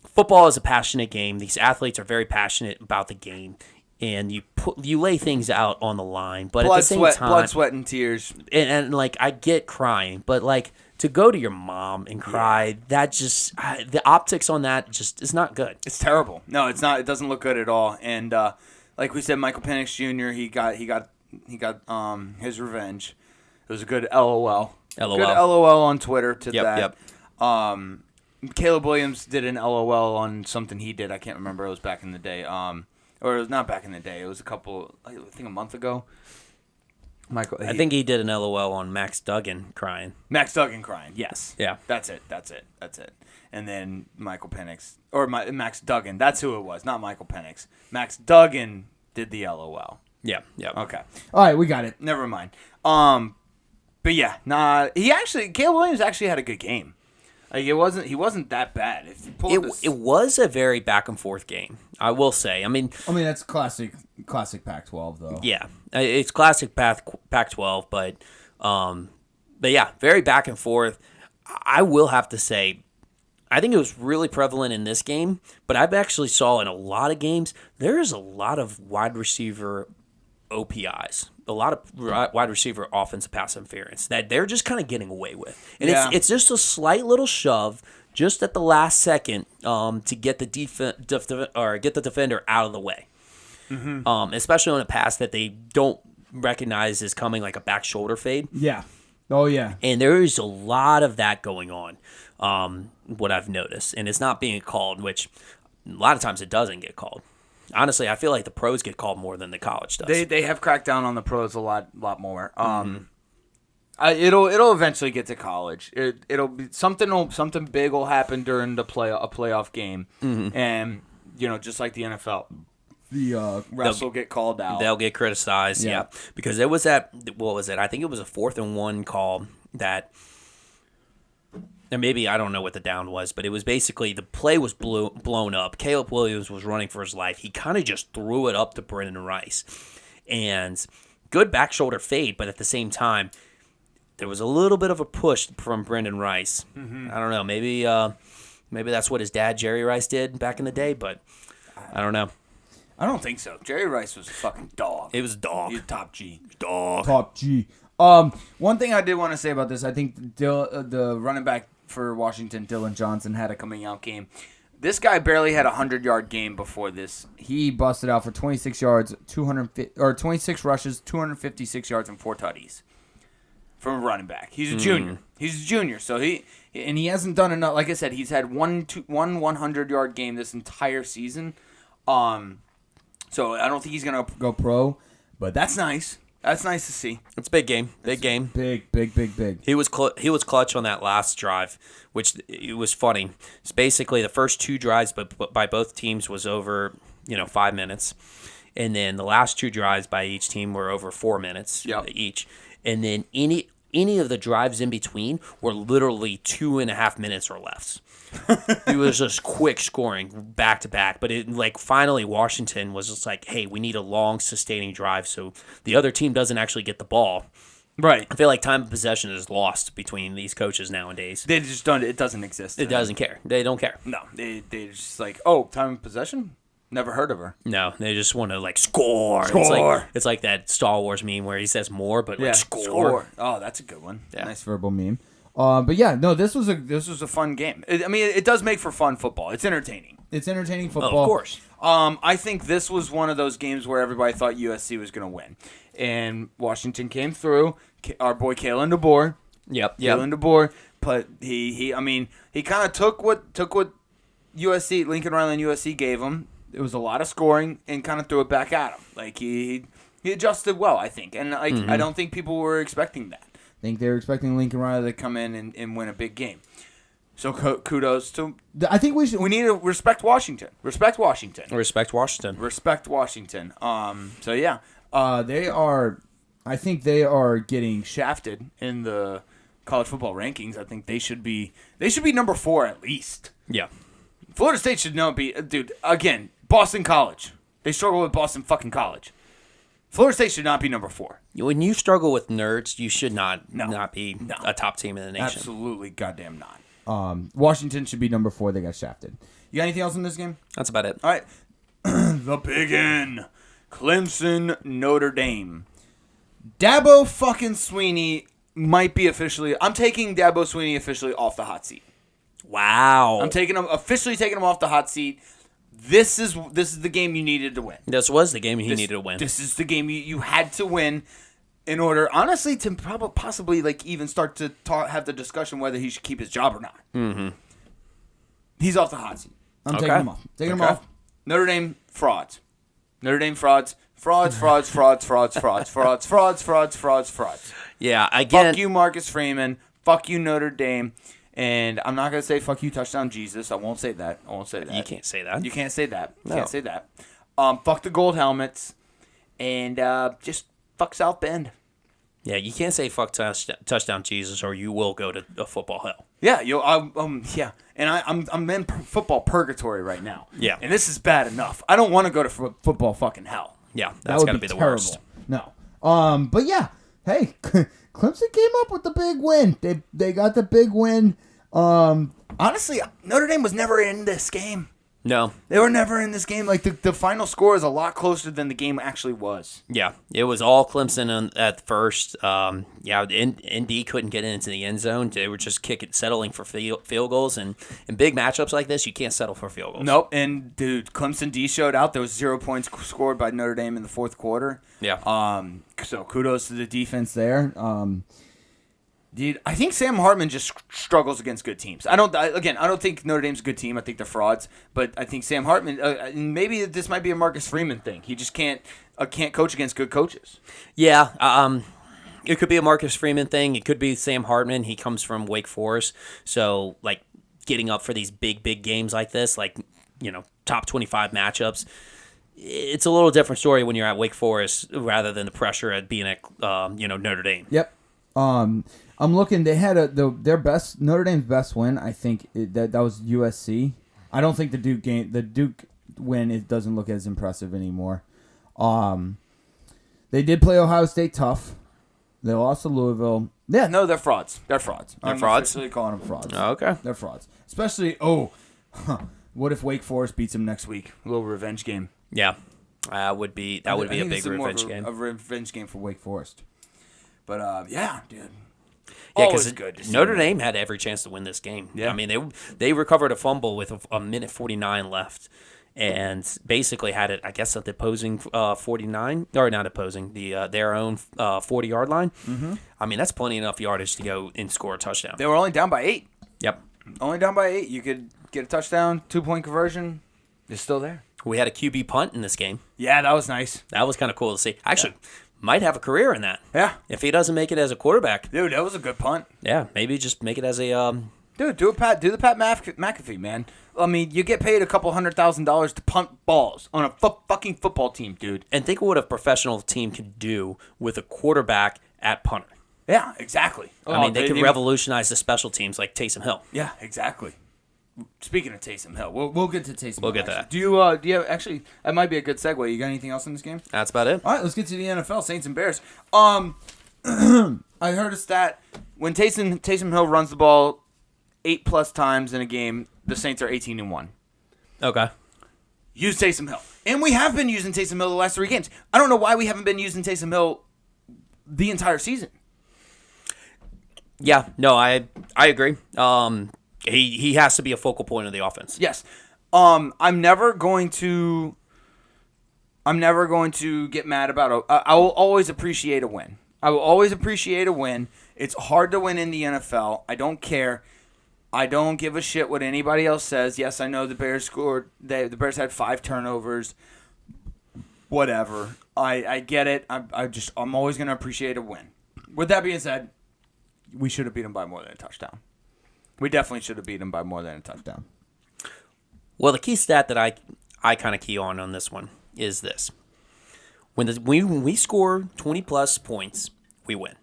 Football is a passionate game. These athletes are very passionate about the game, and you lay things out on the line. But at the same time, blood, sweat, and tears. and like I get crying, but like to go to your mom and cry, that just the optics on that just is not good. It's terrible. No, it's not. It doesn't look good at all. And like we said, Michael Penix Jr. He got his revenge. It was a good LOL. LOL. Good LOL on Twitter to Yep, that. yep. Caleb Williams did an LOL on something he did. I can't remember. It was back in the day. Or it was not back in the day. It was I think a month ago. I think he did an LOL on Max Duggan crying. Max Duggan crying. Yes. Yeah. That's it. And then Michael Penix Max Duggan. That's who it was. Not Michael Penix. Max Duggan did the LOL. Yeah. Okay. all right, we got it. Never mind. But yeah, Caleb Williams actually had a good game. Like he wasn't that bad. If you pull It was a very back and forth game, I will say. I mean, that's classic Pac-12 though. yeah, it's classic Pac-12, but yeah, very back and forth. I will have to say, I think it was really prevalent in this game, but I've actually saw in a lot of games there is a lot of wide receiver OPIs, a lot of wide receiver offensive pass interference that they're just kind of getting away with, and it's just a slight little shove just at the last second to get the get the defender out of the way, especially on a pass that they don't recognize as coming, like a back shoulder fade. Yeah. Oh, yeah. And there is a lot of that going on, what I've noticed. And it's not being called, which a lot of times it doesn't get called. Honestly, I feel like the pros get called more than the college does. They have cracked down on the pros a lot more. It'll eventually get to college. It'll be something big will happen during a playoff game, and just like the NFL, the refs will get called out. They'll get criticized, yeah. Because there was what was it? I think it was a 4th and 1 call that, and maybe I don't know what the down was, but it was basically the play was blown up. Caleb Williams was running for his life. He kind of just threw it up to Brendan Rice, and good back shoulder fade, but at the same time, there was a little bit of a push from Brendan Rice. I don't know. Maybe that's what his dad Jerry Rice did back in the day, but I don't know. I don't think so. Jerry Rice was a fucking dog. It was a dog. He was top G. Dog. Top G. One thing I did want to say about this, I think the running back for Washington, Dylan Johnson, had a coming out game. This guy barely had a 100-yard game before this. He busted out for 26 yards, 26 rushes, 256 yards, and 4 tutties from a running back. He's a junior. So he hasn't done enough. Like I said, he's had one 100-yard game this entire season. So I don't think he's gonna go pro, but that's nice. That's nice to see. It's a big game. Big game. Big. He was clutch on that last drive, which it was funny. It's basically the first 2 drives by both teams was over 5 minutes, and then the last 2 drives by each team were over 4 minutes each, and then any of the drives in between were literally 2.5 minutes or less. It was just quick scoring back to back, but finally Washington was just like, hey, we need a long sustaining drive so the other team doesn't actually get the ball. Right. I feel like time of possession is lost between these coaches nowadays. They just don't. It doesn't exist. It doesn't care. They don't care. No. They just like, oh, time of possession. Never heard of her. No, they just want to score. It's like that Star Wars meme where he says more, but score. Oh, that's a good one. Yeah. Nice verbal meme. But yeah, no, this was a fun game. It does make for fun football. It's entertaining. It's entertaining football. Oh, of course. I think this was one of those games where everybody thought USC was going to win, and Washington came through. Our boy Kalen DeBoer. Yep. Kalen DeBoer, but he kind of took what USC, Lincoln Riley and USC gave him. It was a lot of scoring and kind of threw it back at him. Like he adjusted well, I think, and I don't think people were expecting that. I think they were expecting Lincoln Riley To come in and win a big game. So kudos to. I think we need to respect Washington. Respect Washington. Respect Washington. Respect Washington. So yeah, they are. I think they are getting shafted in the college football rankings. I think they should be number 4 at least. Yeah. Florida State should not be. Dude, again, Boston College. They struggle with Boston fucking College. Florida State should not be number 4. When you struggle with nerds, you should not be No. a top team in the nation. Absolutely goddamn not. Washington should be number 4. They got shafted. You got anything else in this game? That's about it. All right. The Big N. Clemson, Notre Dame. Dabo fucking Sweeney might be officially. I'm taking Dabo Sweeney officially off the hot seat. Wow. I'm officially taking him off the hot seat. This is the game you needed to win. This was the game he needed to win. This is the game you had to win in order, honestly, to possibly even start to have the discussion whether he should keep his job or not. Mm-hmm. He's off the hot seat. I'm taking him off. Taking him off. Notre Dame frauds. Notre Dame frauds. Frauds. Yeah, again. Fuck you, Marcus Freeman. Fuck you, Notre Dame. And I'm not going to say fuck you, touchdown Jesus. I won't say that. You can't say that. You can't say that. No. Can't say that. Fuck the gold helmets. And just fuck South Bend. Yeah, you can't say fuck touchdown Jesus or you will go to a football hell. Yeah, yeah. And I'm in football purgatory right now. Yeah. And this is bad enough. I don't want to go to football fucking hell. Yeah, that's got to be the terrible. worst. No. But yeah, hey, Clemson came up with the big win. They got the big win. Honestly, Notre Dame was never in this game. No. They were never in this game. Like, the final score is a lot closer than the game actually was. Yeah, it was all Clemson at first. ND couldn't get into the end zone. They were just settling for field goals. And in big matchups like this, you can't settle for field goals. Nope. And, dude, Clemson D showed out. There was 0 points scored by Notre Dame in the fourth quarter. Yeah. So kudos to the defense There. Dude, I think Sam Hartman just struggles against good teams. I don't think Notre Dame's a good team. I think they're frauds. But I think Sam Hartman, maybe this might be a Marcus Freeman thing. He just can't coach against good coaches. Yeah, it could be a Marcus Freeman thing. It could be Sam Hartman. He comes from Wake Forest, so like getting up for these big games like this, like top 25 matchups. It's a little different story when you're at Wake Forest rather than the pressure at being at Notre Dame. Yep. I'm looking. They had their best Notre Dame's best win. I think that was USC. I don't think the Duke win, it doesn't look as impressive anymore. They did play Ohio State tough. They lost to Louisville. Yeah, no, they're frauds. They're frauds. They're frauds? I'm officially calling them frauds. Oh, okay. They're frauds. Especially, what if Wake Forest beats them next week? A little revenge game. Yeah, that would be a big revenge game. A revenge game for Wake Forest. But yeah, dude. Yeah, Always because good to see Notre them. Dame had every chance to win this game. Yeah. I mean, they recovered a fumble with a minute 49 left, and basically had it, I guess, at the opposing 49, or not opposing, their own 40-yard line. Mm-hmm. I mean, that's plenty enough yardage to go and score a touchdown. They were only down by 8. Yep. Only down by 8. You could get a touchdown, 2-point conversion. They're still there. We had a QB punt in this game. Yeah, that was nice. That was kind of cool to see. Actually, might have a career in that. Yeah. If he doesn't make it as a quarterback. Dude, that was a good punt. Yeah, maybe just make it as a Dude, do the Pat McAfee, man. I mean, you get paid a couple $100,000 to punt balls on a fucking football team, dude. And think of what a professional team could do with a quarterback at punter. Yeah, exactly. I mean, they could revolutionize the special teams like Taysom Hill. Yeah, exactly. Speaking of Taysom Hill, we'll get to Taysom. We'll Hill, get to actually. that. Do you have actually? That might be a good segue. You got anything else in this game? That's about it. All right, let's get to the NFL. Saints and Bears. I heard a stat when Taysom Hill runs the ball 8+ times in a game, the Saints are 18-1. Okay. Use Taysom Hill, and we have been using Taysom Hill the last 3 games. I don't know why we haven't been using Taysom Hill the entire season. Yeah, no, I agree. He has to be a focal point of the offense. Yes. I'm never going to get mad about I will always appreciate a win. I will always appreciate a win. It's hard to win in the NFL. I don't care. I don't give a shit what anybody else says. Yes, I know the Bears scored. The Bears had 5 turnovers. Whatever. I get it. I'm always going to appreciate a win. With that being said, we should have beat them by more than a touchdown. We definitely should have beat them by more than a touchdown. Well, the key stat that I kind of key on this one is this. When we score 20-plus points, we win.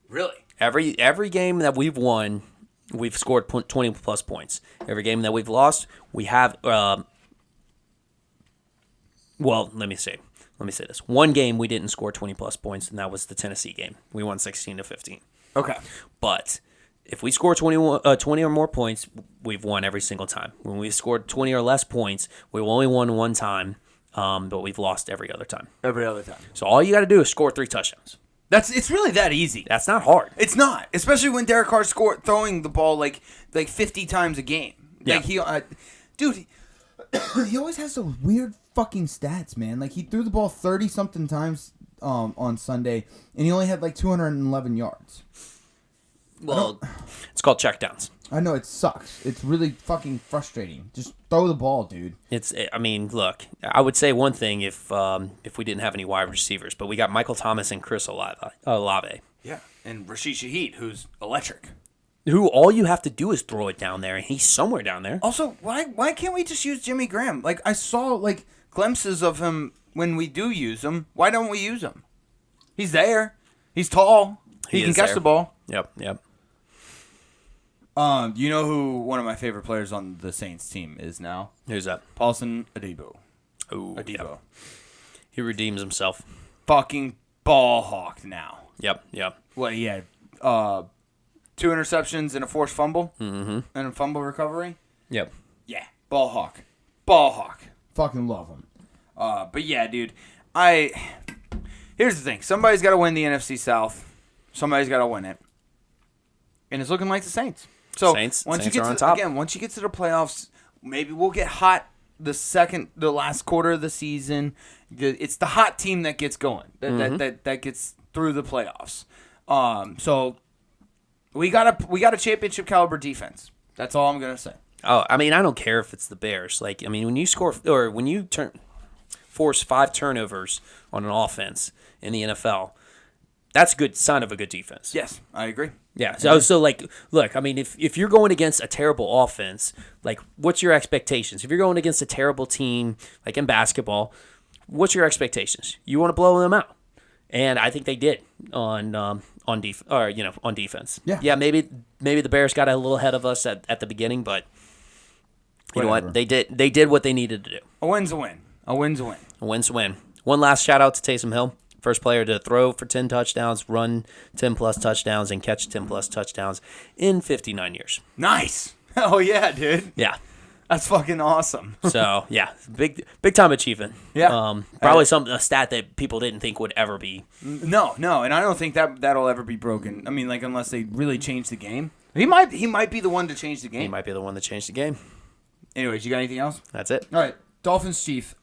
Really? Every game that we've won, we've scored 20-plus points. Every game that we've lost, we have well, let me say this. One game we didn't score 20-plus points, and that was the Tennessee game. We won 16-15. Okay. But if we score 20 or more points, we've won every single time. When we've scored 20 or less points, we've only won one time, but we've lost every other time. Every other time. So all you got to do is score 3 touchdowns. It's really that easzy. That's not hard. It's not, especially when Derek Carr's throwing the ball like 50 times a game. Yeah. Like dude, He always has those weird fucking stats, man. Like, he threw the ball 30-something times on Sunday, and he only had like 211 yards. Well, it's called checkdowns. I know, it sucks. It's really fucking frustrating. Just throw the ball, dude. I mean, look, I would say one thing if we didn't have any wide receivers, but we got Michael Thomas and Chris Olave. yeah, and Rashid Shaheed, who's electric. Who all you have to do is throw it down there, and he's somewhere down there. Also, why can't we just use Jimmy Graham? Like, I saw like glimpses of him when we do use him. Why don't we use him? He's there. He's tall. He can catch the ball. Yep. You know who one of my favorite players on the Saints team is now? Who's that? Paulson Adebo. Ooh, Adebo. yep. He redeems himself. Fucking ball hawk now. Yep. What he had? 2 interceptions and a forced fumble. Mm-hmm. And a fumble recovery. Yep. Yeah, ball hawk. Ball hawk. Fucking love him. But yeah, dude. Here's the thing. Somebody's got to win the NFC South. Somebody's got to win it. And it's looking like the Saints. So Saints once you are get on to top. once you get to the playoffs, maybe we'll get hot the last quarter of the season. It's the hot team that gets going. That gets through the playoffs. So We got a championship caliber defense. That's all I'm gonna say. Oh, I mean, I don't care if it's the Bears. Like, I mean, when you score or when you force 5 turnovers on an offense in the NFL, that's a good sign of a good defense. Yes, I agree. Yeah. So like, look, I mean, if you're going against a terrible offense, like, what's your expectations? If you're going against a terrible team, like in basketball, what's your expectations? You want to blow them out, and I think they did on defense. Yeah. Yeah. Maybe the Bears got a little ahead of us at the beginning, but you know what? They did what they needed to do. A win's a win. A win's a win. A win's a win. One last shout out to Taysom Hill. First player to throw for 10 touchdowns, run 10-plus touchdowns, and catch 10-plus touchdowns in 59 years. Nice. Oh, yeah, dude. Yeah. That's fucking awesome. So, yeah, big time achievement. Yeah. Probably a stat that people didn't think would ever be. No, and I don't think that'll ever be broken. I mean, like, unless they really change the game. He might be the one to change the game. He might be the one that changed the game. Anyways, you got anything else? That's it. All right, Dolphins Chief.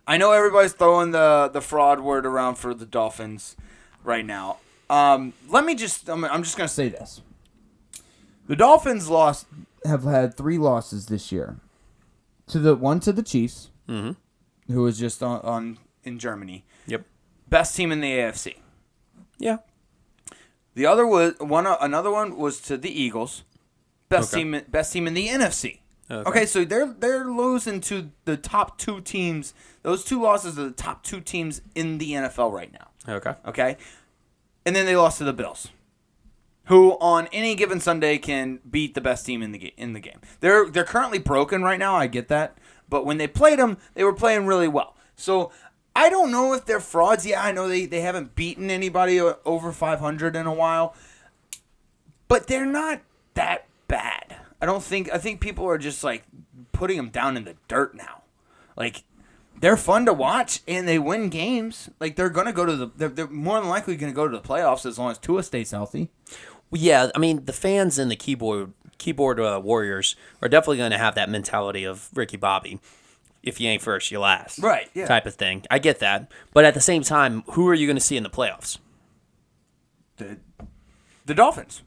I know everybody's throwing the fraud word around for the Dolphins right now. I'm just gonna say this: the Dolphins have had 3 losses this year. To the Chiefs, who was just on in Germany. Yep. Best team in the AFC. Yeah. The other another one was to the Eagles. Best team in the NFC. Okay, so they're losing to the top 2 teams. Those 2 losses are the top 2 teams in the NFL right now. Okay? And then they lost to the Bills, who on any given Sunday can beat the best team in the game. They're currently broken right now, I get that. But when they played them, they were playing really well. So I don't know if they're frauds. Yeah, I know they haven't beaten anybody over 500 in a while. But they're not that bad. I think people are just like putting them down in the dirt now. Like, they're fun to watch and they win games. Like, they're gonna go to they're more than likely gonna go to the playoffs as long as Tua stays healthy. Yeah, I mean, the fans and the keyboard warriors are definitely going to have that mentality of Ricky Bobby. If you ain't first, you last. Right, yeah. Type of thing. I get that. But at the same time, who are you going to see in the playoffs? The Dolphins.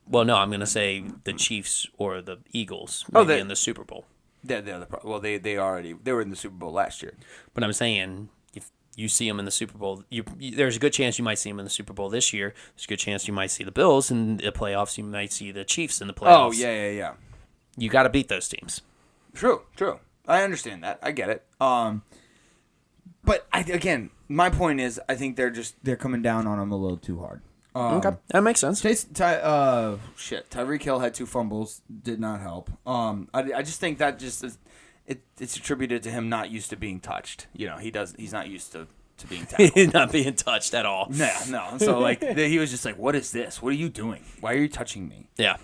Well, no, I'm going to say the Chiefs or the Eagles, maybe in the Super Bowl. They were in the Super Bowl last year. But I'm saying, if you see them in the Super Bowl, there's a good chance you might see them in the Super Bowl this year. There's a good chance you might see the Bills in the playoffs. You might see the Chiefs in the playoffs. Oh, yeah. You got to beat those teams. True. I understand that. I get it. But again, my point is, I think they're coming down on them a little too hard. Okay, that makes sense. Tyreek Hill had 2 fumbles, did not help. I just think that it's attributed to him not used to being touched. You know, he's not used to being tackled. He's not being touched at all. No. So like he was just like, "What is this? What are you doing? Why are you touching me?" Yeah.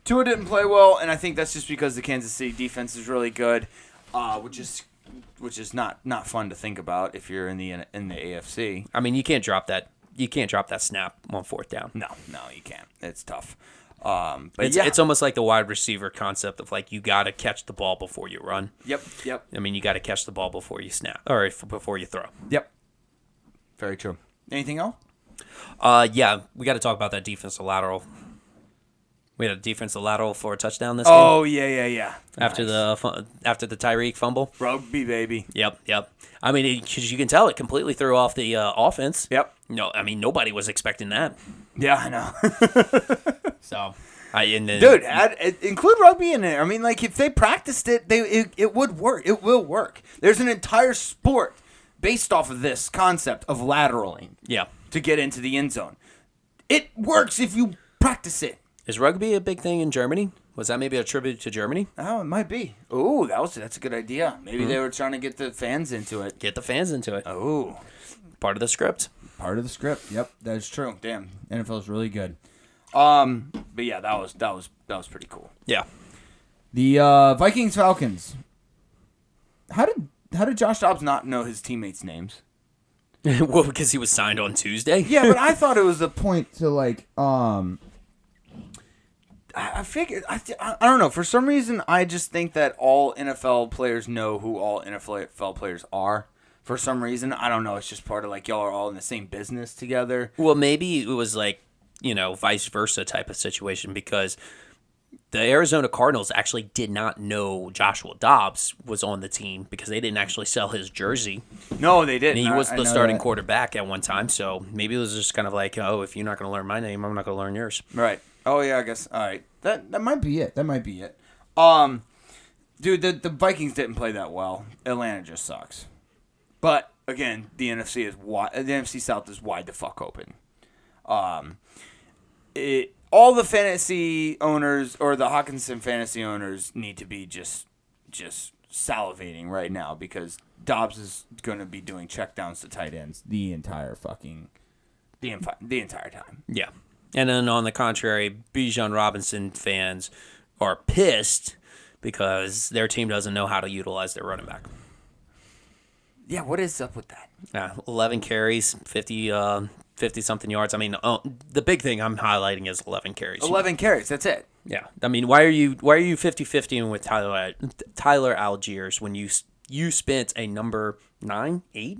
Tua didn't play well, and I think that's just because the Kansas City defense is really good, which is not fun to think about if you're in the AFC. I mean, you can't drop that. You can't drop that snap on 4th down. No, you can't. It's tough. But it's almost like the wide receiver concept of like you got to catch the ball before you run. Yep. I mean, you got to catch the ball before you snap or before you throw. Yep. Very true. Anything else? Yeah, we got to talk about that defensive lateral. We had a defensive lateral for a touchdown this game. Oh yeah. After the Tyreek fumble. Rugby baby. Yep. I mean, because you can tell it completely threw off the offense. Yep. No, I mean nobody was expecting that. Yeah, I know. So, include rugby in there. I mean, like if they practiced it, it would work. It will work. There's an entire sport based off of this concept of lateraling. Yeah. To get into the end zone, it works if you practice it. Is rugby a big thing in Germany? Was that maybe a tribute to Germany? Oh, it might be. Oh, that's a good idea. Maybe they were trying to get the fans into it. Get the fans into it. Oh, part of the script. Yep, that is true. Damn, NFL is really good. But yeah, that was pretty cool. Yeah. The Vikings Falcons. How did Josh Dobbs not know his teammates' names? Well, because he was signed on Tuesday. Yeah, but I thought it was a point to like I figured I don't know. For some reason, I just think that all NFL players know who all NFL players are. For some reason, I don't know. It's just part of like y'all are all in the same business together. Well, maybe it was like vice versa type of situation because the Arizona Cardinals actually did not know Joshua Dobbs was on the team because they didn't actually sell his jersey. No, they didn't. And he was I the know starting that. quarterback at one time, so maybe it was just kind of like, oh, if you're not going to learn my name, I'm not going to learn yours. Right. Oh yeah, I guess. All right. That might be it. That might be it. Dude, the Vikings didn't play that well. Atlanta just sucks. But again, the NFC is wide. The NFC South is wide the fuck open. All the fantasy owners or the Hawkinson fantasy owners need to be just salivating right now because Dobbs is going to be doing checkdowns to tight ends the entire time. Yeah. And then on the contrary, Bijan Robinson fans are pissed because their team doesn't know how to utilize their running back. Yeah, what is up with that? 11 carries, 50-something yards. I mean, the big thing I'm highlighting is 11 carries. 11 carries, that's it. Yeah. I mean, why are you 50-50 with Tyler Algiers when you spent a number 9, 8,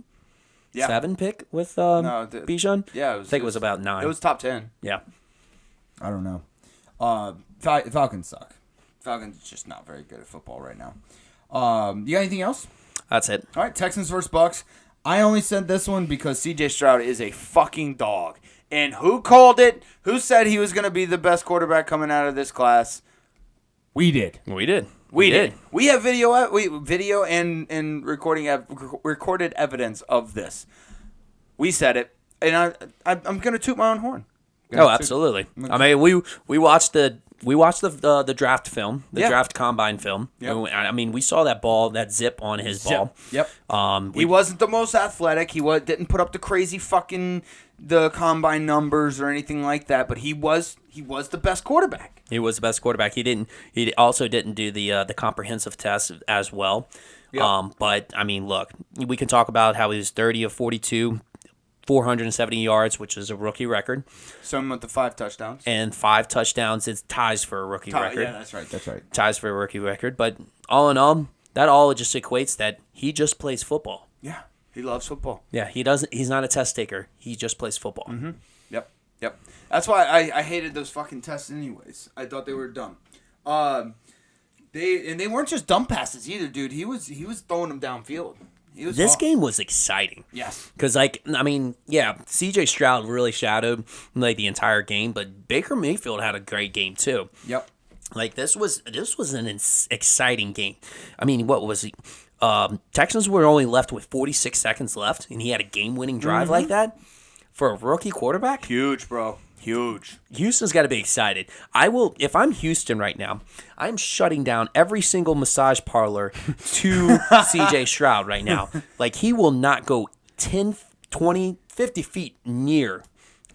Yeah. 7 pick with No, Bijan? Yeah, I think it was about 9. It was top 10. Yeah. I don't know. Falcons suck. Falcons just not very good at football right now. You got anything else? That's it. All right, Texans versus Bucks. I only said this one because CJ Stroud is a fucking dog. And who called it? Who said he was going to be the best quarterback coming out of this class? we did. We did. We did. We have video and recorded evidence of this. We said it, and I'm going to toot my own horn. Oh, absolutely. I mean, we watched the draft film, the draft combine film. Yep. I mean, we saw that ball, that zip on his ball. Yep. We He wasn't the most athletic. Didn't put up the crazy fucking the combine numbers or anything like that. But he was the best quarterback. He was the best quarterback. He also didn't do the comprehensive test as well. Yep. But I mean, look, we can talk about how he was 30 of 42, 470 yards, which is a rookie record, Some with the 5 touchdowns. and 5 touchdowns. It ties for a rookie record. Yeah, that's right. That's right. Ties for a rookie record. But all in all, that all just equates that he just plays football. Yeah, he loves football. Yeah, he doesn't. He's not a test taker. He just plays football. Mm-hmm. Yep. That's why I hated those fucking tests anyways. I thought they were dumb. They weren't just dumb passes either, dude. He was throwing them downfield. This game was exciting. Yes. Because, C.J. Stroud really shadowed the entire game, but Baker Mayfield had a great game too. Yep. This was an exciting game. I mean, what was he? Texans were only left with 46 seconds left, and he had a game-winning drive like that for a rookie quarterback. Huge, bro. Huge. Houston's got to be excited. If I'm Houston right now, I'm shutting down every single massage parlor to C.J. Stroud right now. He will not go 10, 20, 50 feet near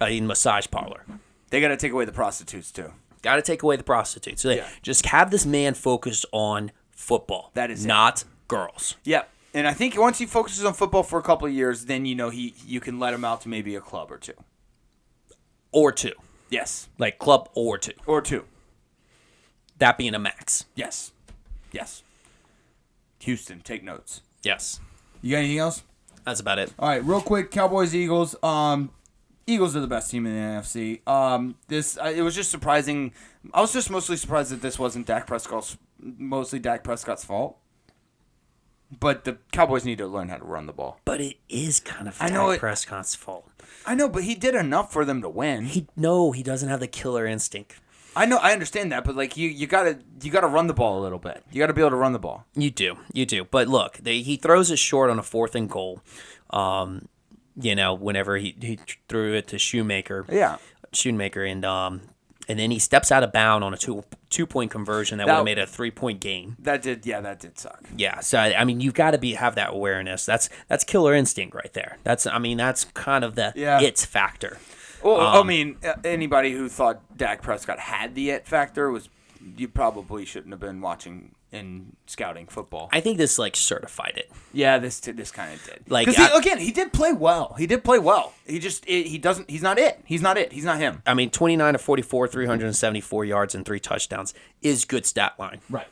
a massage parlor. They got to take away the prostitutes too. Got to take away the prostitutes. So just have this man focused on football. That is not girls. Yep. And I think once he focuses on football for a couple of years, then you can let him out to maybe a club or two. Or 2. Yes. Club or 2. Or 2. That being a max. Yes. Houston, take notes. Yes. You got anything else? That's about it. All right, real quick, Cowboys, Eagles. Eagles are the best team in the NFC. It was just surprising. I was just mostly surprised that this wasn't Dak Prescott's fault. But the Cowboys need to learn how to run the ball. But it is kind of Dak Prescott's fault. I know, but he did enough for them to win. He doesn't have the killer instinct. I know, I understand that, but you gotta run the ball a little bit. You gotta be able to run the ball. You do. But look, he throws it short on a 4th and goal. Whenever he threw it to Shoemaker. Yeah. And then he steps out of bound on a 2-point conversion that would have made a 3-point game. That did suck. Yeah, so I mean, you've got to have that awareness. That's killer instinct right there. That's kind of the it factor. Well, anybody who thought Dak Prescott had the it factor you probably shouldn't have been watching and scouting football. I think this certified it. Yeah, this kind of did. Because he did play well. He's not it. He's not him. I mean, 29 of 44, 374 yards and 3 touchdowns is good stat line. Right.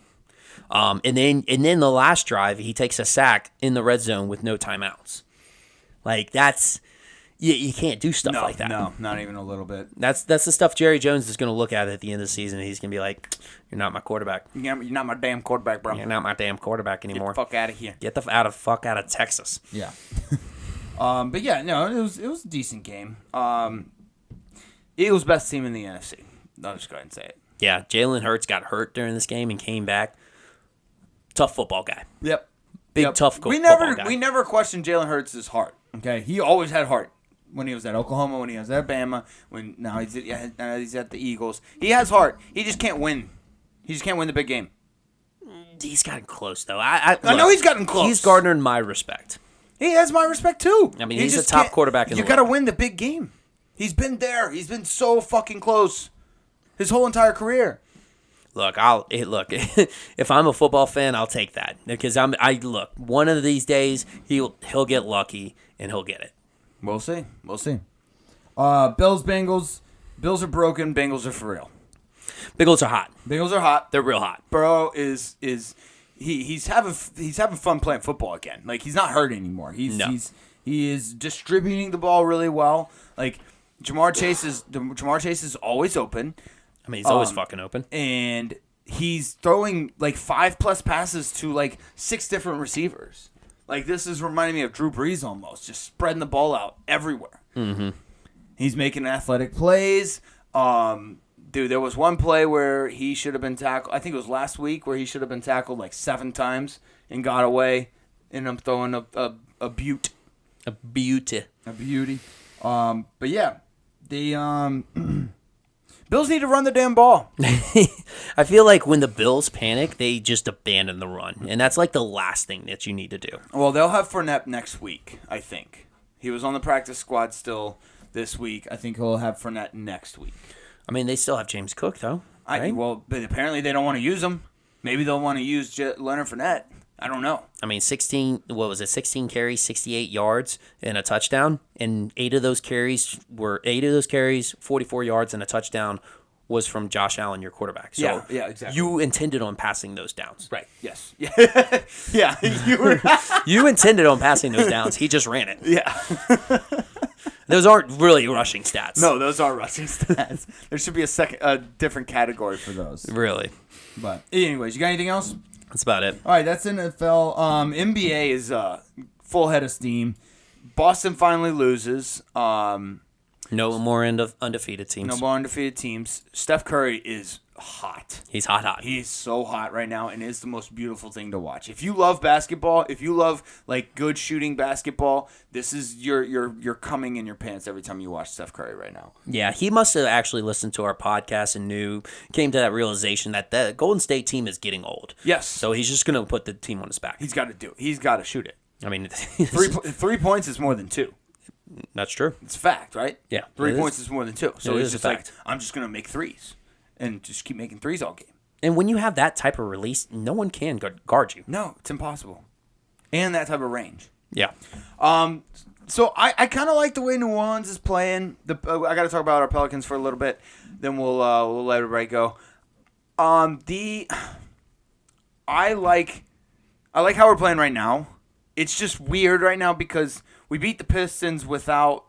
And then the last drive, he takes a sack in the red zone with no timeouts. you can't do stuff like that. No, not even a little bit. That's the stuff Jerry Jones is going to look at the end of the season. He's going to be like, "You're not my quarterback. You're not my damn quarterback, bro. You're not my damn quarterback anymore. Get the fuck out of here." Get the fuck out of Texas." Yeah. But yeah, no, it was a decent game. Eagles' best team in the NFC. I'll just go ahead and say it. Yeah, Jalen Hurts got hurt during this game and came back. Tough football guy. Yep. Tough we football guy. We never questioned Jalen Hurts' heart. Okay, he always had heart. When he was at Oklahoma, when he was at Bama, now he's at the Eagles. He has heart. He just can't win. He just can't win the big game. He's gotten close, though. I know he's gotten close. He's garnered my respect. He has my respect, too. I mean, he's a top quarterback in the league. You got to win the big game. He's been there. He's been so fucking close his whole entire career. Look, if I'm a football fan, I'll take that because look, one of these days he'll get lucky and he'll get it. We'll see. Bills, Bengals. Bills are broken. Bengals are for real. Bengals are hot. Bengals are hot. They're real hot. Burrow he's having fun playing football again. Like he's not hurt anymore. He is distributing the ball really well. Like Jamar Chase is always open. I mean, he's always fucking open. And he's throwing like 5+ passes to like 6 different receivers. Like, this is reminding me of Drew Brees almost, just spreading the ball out everywhere. Mm-hmm. He's making athletic plays. Dude, there was one play where he should have been tackled. I think it was last week where he should have been tackled like 7 times and got away. And I'm throwing a beaut. A beauty. A beauty. But yeah, the Bills need to run the damn ball. I feel like when the Bills panic, they just abandon the run. And that's like the last thing that you need to do. Well, they'll have Fournette next week, I think. He was on the practice squad still this week. I think he'll have Fournette next week. I mean, they still have James Cook, though. Right? But apparently they don't want to use him. Maybe they'll want to use Leonard Fournette. I don't know. I mean, 16 carries, 68 yards, and a touchdown. And 8 of those carries, 44 yards and a touchdown was from Josh Allen, your quarterback. So yeah, exactly. You intended on passing those downs. Right, yes. Yeah, You intended on passing those downs. He just ran it. Yeah. Those aren't really rushing stats. No, those are rushing stats. There should be a different category for those. Really. But anyways, you got anything else? That's about it. All right, that's NFL. NBA is full head of steam. Boston finally loses. No more undefeated teams. No more undefeated teams. Steph Curry is hot. He's hot. He's so hot right now, and it's the most beautiful thing to watch. If you love basketball, if you love like good shooting basketball, this is you're coming in your pants every time you watch Steph Curry right now. Yeah, he must have actually listened to our podcast and came to that realization that the Golden State team is getting old. Yes. So he's just going to put the team on his back. He's got to do it. He's got to shoot it. I mean, 3 points is more than 2. That's true. It's a fact, right? Yeah. 3 points is more than 2. So it's just a like, fact. I'm just going to make threes and just keep making threes all game. And when you have that type of release, no one can guard you. No, it's impossible. And that type of range. Yeah. So I kind of like the way New Orleans is playing. I got to talk about our Pelicans for a little bit. Then we'll let everybody go. I like how we're playing right now. It's just weird right now because we beat the Pistons without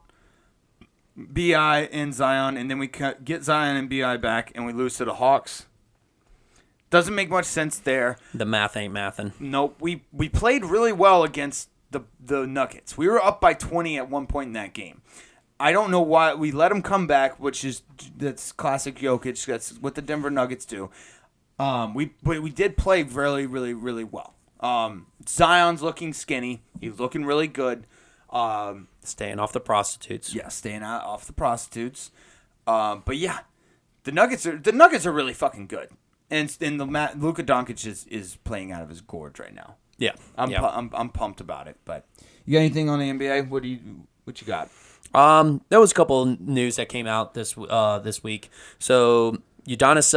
B.I. and Zion, and then we get Zion and B.I. back, and we lose to the Hawks. Doesn't make much sense there. The math ain't mathin'. Nope. We played really well against the Nuggets. We were up by 20 at one point in that game. I don't know why we let them come back, that's classic Jokic. That's what the Denver Nuggets do. We did play really, really, really well. Zion's looking skinny. He's looking really good. Staying off the prostitutes. Yeah, staying off the prostitutes. But yeah, the Nuggets are really fucking good. And Luka Doncic is playing out of his gorge right now. Yeah, I'm pumped about it. But you got anything on the NBA? What you got? There was a couple of news that came out this week. So Udonis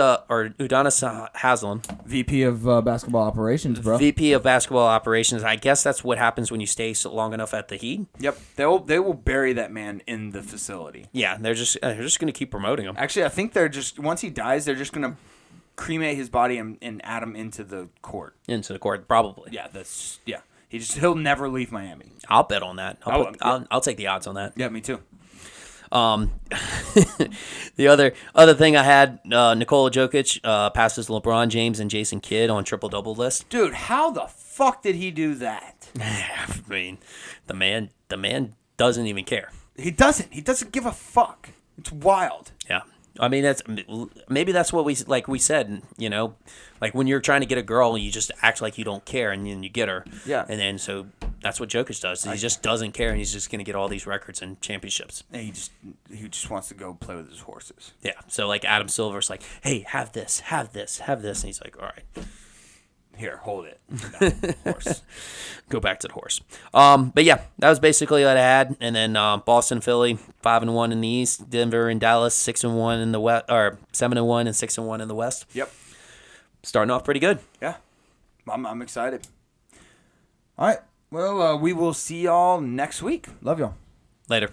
Haslem, VP of basketball operations, bro. VP of basketball operations. I guess that's what happens when you stay so long enough at the Heat. Yep, they will bury that man in the facility. Yeah, they're just going to keep promoting him. Actually, I think once he dies, they're just going to cremate his body and add him into the court. Into the court, probably. Yeah, He'll never leave Miami. I'll bet on that. I'll take the odds on that. Yeah, me too. The other thing I had, Nikola Jokic passes LeBron James and Jason Kidd on triple-double list. Dude, how the fuck did he do that? I mean, the man doesn't even care. He doesn't. He doesn't give a fuck. It's wild. Yeah. I mean, maybe that's what we said, like when you're trying to get a girl, you just act like you don't care, and then you get her. Yeah. And then so that's what Jokic does. He just doesn't care, and he's just going to get all these records and championships. And he just wants to go play with his horses. Yeah. So like Adam Silver's like, hey, have this, have this, have this, and he's like, all right. Here, hold it. No, horse. Go back to the horse. But yeah, that was basically what I had. And then Boston, Philly, 5-1 in the East. Denver and Dallas, 6-1 in the West, or 7-1 and 6-1 in the West. Yep. Starting off pretty good. Yeah. I'm excited. All right. Well, we will see y'all next week. Love y'all. Later.